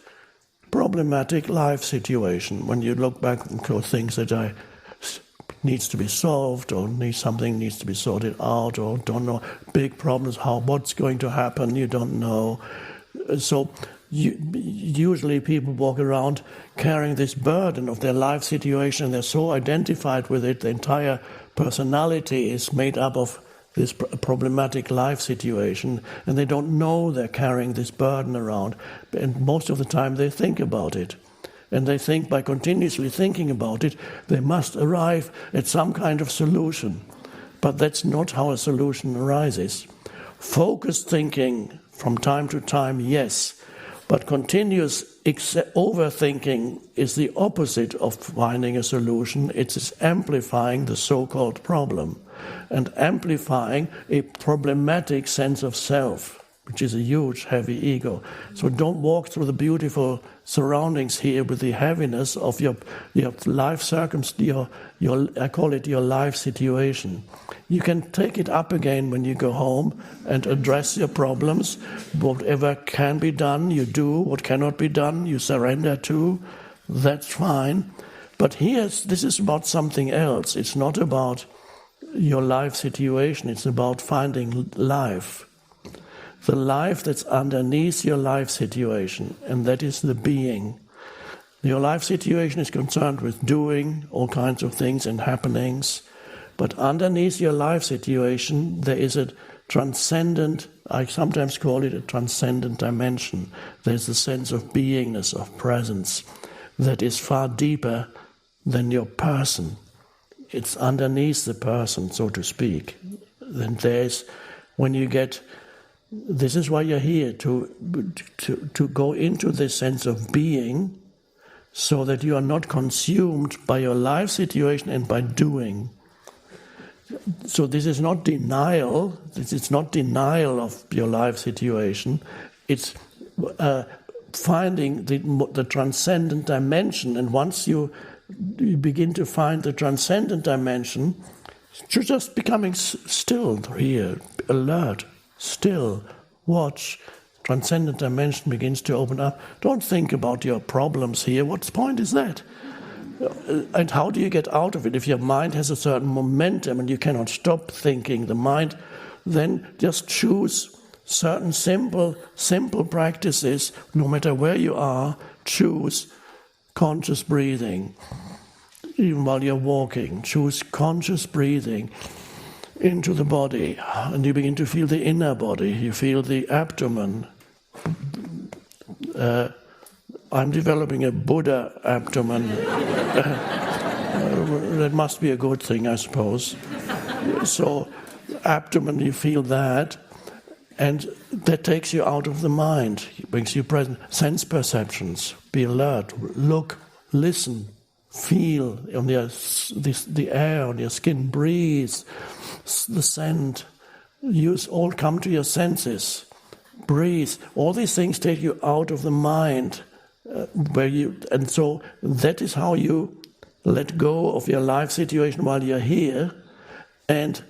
problematic life situation. When you look back to things that needs to be solved, or something needs to be sorted out, or don't know, big problems, what's going to happen, you don't know. So usually people walk around carrying this burden of their life situation. They're so identified with it, the entire personality is made up of this problematic life situation, and they don't know they're carrying this burden around. And most of the time they think about it. And they think by continuously thinking about it, they must arrive at some kind of solution. But that's not how a solution arises. Focused thinking from time to time, yes, but continuous overthinking is the opposite of finding a solution. It's amplifying the so-called problem and amplifying a problematic sense of self, which is a huge, heavy ego. So don't walk through the beautiful surroundings here with the heaviness of your life circumstance, I call it your life situation. You can take it up again when you go home and address your problems. Whatever can be done, you do. What cannot be done, you surrender to. That's fine. But this is about something else. It's not about your life situation. It's about finding life. The life that's underneath your life situation, and that is the being. Your life situation is concerned with doing all kinds of things and happenings, but underneath your life situation there is a transcendent, I sometimes call it a transcendent dimension. There's a sense of beingness, of presence, that is far deeper than your person. It's underneath the person, so to speak. Then when you get... This is why you're here, to go into this sense of being, so that you are not consumed by your life situation and by doing. So this is not denial. This is not denial of your life situation. It's finding the transcendent dimension. And once you begin to find the transcendent dimension, you're just becoming still here, alert. Still, watch, transcendent dimension begins to open up. Don't think about your problems here. What point is that? And how do you get out of it? If your mind has a certain momentum and you cannot stop thinking the mind, then just choose certain simple practices, no matter where you are. Choose conscious breathing. Even while you're walking, choose conscious breathing into the body, and you begin to feel the inner body. You feel the abdomen I'm developing a Buddha abdomen. That must be a good thing, I suppose. So, abdomen, you feel that, and that takes you out of the mind. It brings you present. Sense perceptions. Be alert. Look, listen, feel on the air on your skin. Breathe. The scent. All come to your senses. Breathe. All these things take you out of the mind. And so that is how you let go of your life situation while you're here and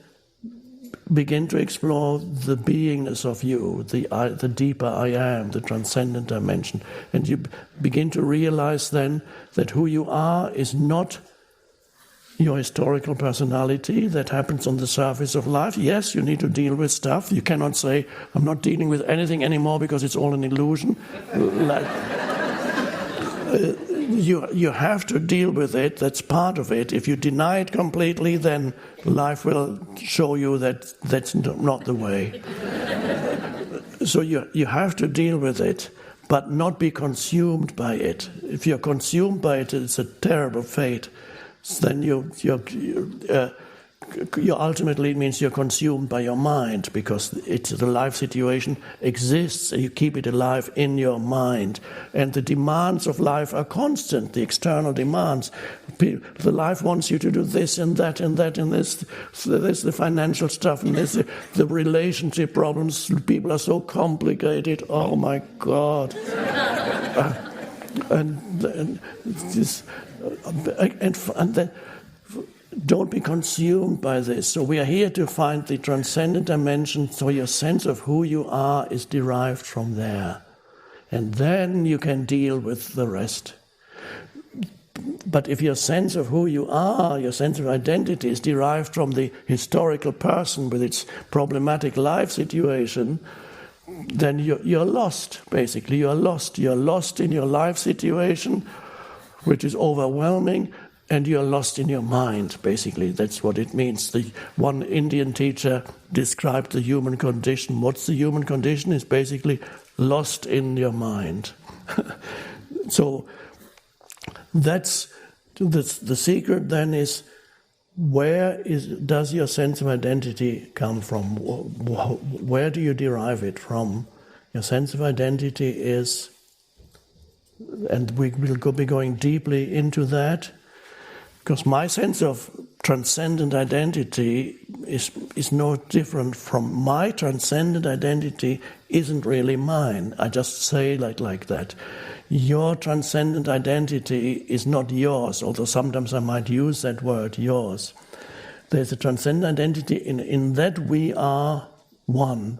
begin to explore the beingness of you, the deeper I am, the transcendent dimension. And you begin to realize then that who you are is not your historical personality that happens on the surface of life. Yes, you need to deal with stuff. You cannot say, I'm not dealing with anything anymore because it's all an illusion. You have to deal with it. That's part of it. If you deny it completely, then life will show you that that's not the way. So you have to deal with it, but not be consumed by it. If you're consumed by it, it's a terrible fate. Then you ultimately means you're consumed by your mind, because the life situation exists and you keep it alive in your mind. And the demands of life are constant, the external demands. The life wants you to do this and that and that and this. There's the financial stuff and there's the relationship problems. People are so complicated. Oh my God. And then don't be consumed by this. So we are here to find the transcendent dimension, so your sense of who you are is derived from there. And then you can deal with the rest. But if your sense of who you are, your sense of identity is derived from the historical person with its problematic life situation, then you're lost, basically. You're lost. You're lost in your life situation, which is overwhelming, and you're lost in your mind, basically. That's what it means. The one Indian teacher described the human condition. What's the human condition? Is basically lost in your mind. So that's the secret then is, does your sense of identity come from? Where do you derive it from? Your sense of identity is, and we will be going deeply into that, because my sense of transcendent identity is no different from my transcendent identity isn't really mine. I just say like that. Your transcendent identity is not yours, although sometimes I might use that word, yours. There's a transcendent identity in that we are one.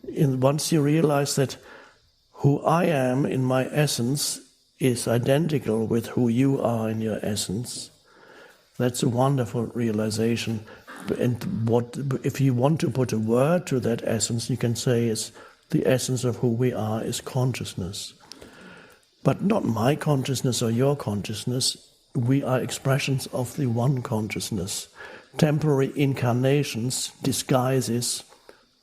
Once you realize that who I am in my essence is identical with who you are in your essence, that's a wonderful realization. And if you want to put a word to that essence, you can say is the essence of who we are is consciousness. But not my consciousness or your consciousness. We are expressions of the one consciousness, temporary incarnations, disguises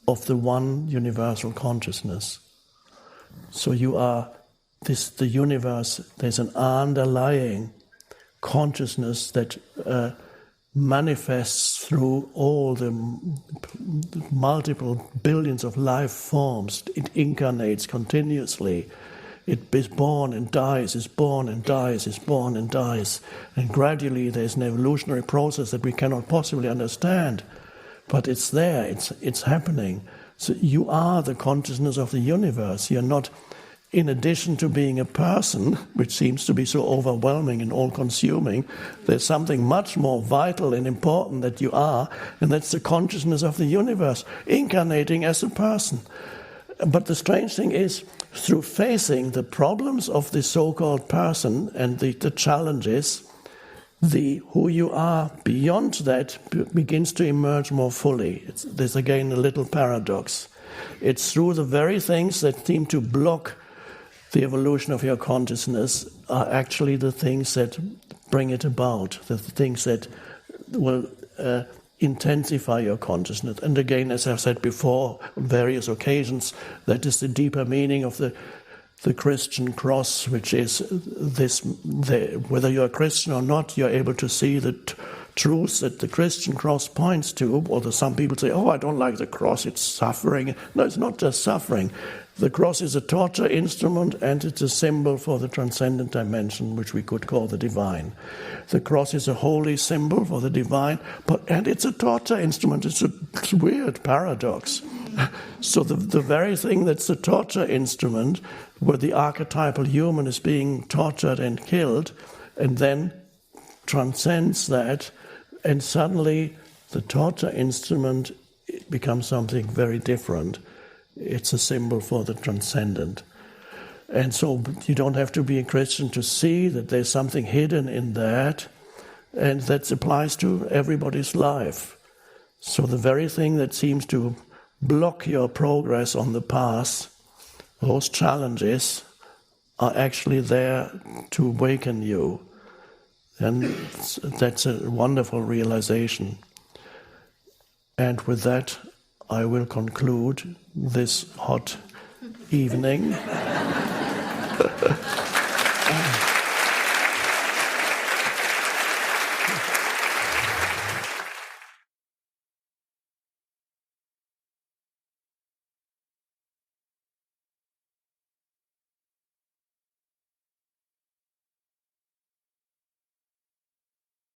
of the one universal consciousness. So you are the universe. There's an underlying consciousness that manifests through all the multiple billions of life forms. It incarnates continuously. It is born and dies, is born and dies, is born and dies. And gradually there's an evolutionary process that we cannot possibly understand. But it's there, it's happening. So you are the consciousness of the universe. You're not, in addition to being a person, which seems to be so overwhelming and all-consuming, there's something much more vital and important that you are, and that's the consciousness of the universe, incarnating as a person. But the strange thing is, through facing the problems of the so-called person and the challenges, who you are beyond that begins to emerge more fully. There's again a little paradox. It's through the very things that seem to block the evolution of your consciousness are actually the things that bring it about, the things that will intensify your consciousness. And again, as I've said before on various occasions, that is the deeper meaning of the the Christian cross, which is whether you're a Christian or not, you're able to see the truth that the Christian cross points to. Although some people say, oh, I don't like the cross, it's suffering. No, it's not just suffering. The cross is a torture instrument, and it's a symbol for the transcendent dimension, which we could call the divine. The cross is a holy symbol for the divine, and it's a torture instrument. It's a weird paradox. So the very thing that's the torture instrument, where the archetypal human is being tortured and killed, and then transcends that, and suddenly the torture instrument becomes something very different. It's a symbol for the transcendent. And so you don't have to be a Christian to see that there's something hidden in that, and that applies to everybody's life. So the very thing that seems to block your progress on the path, those challenges, are actually there to awaken you. And that's a wonderful realization. And with that, I will conclude this hot evening.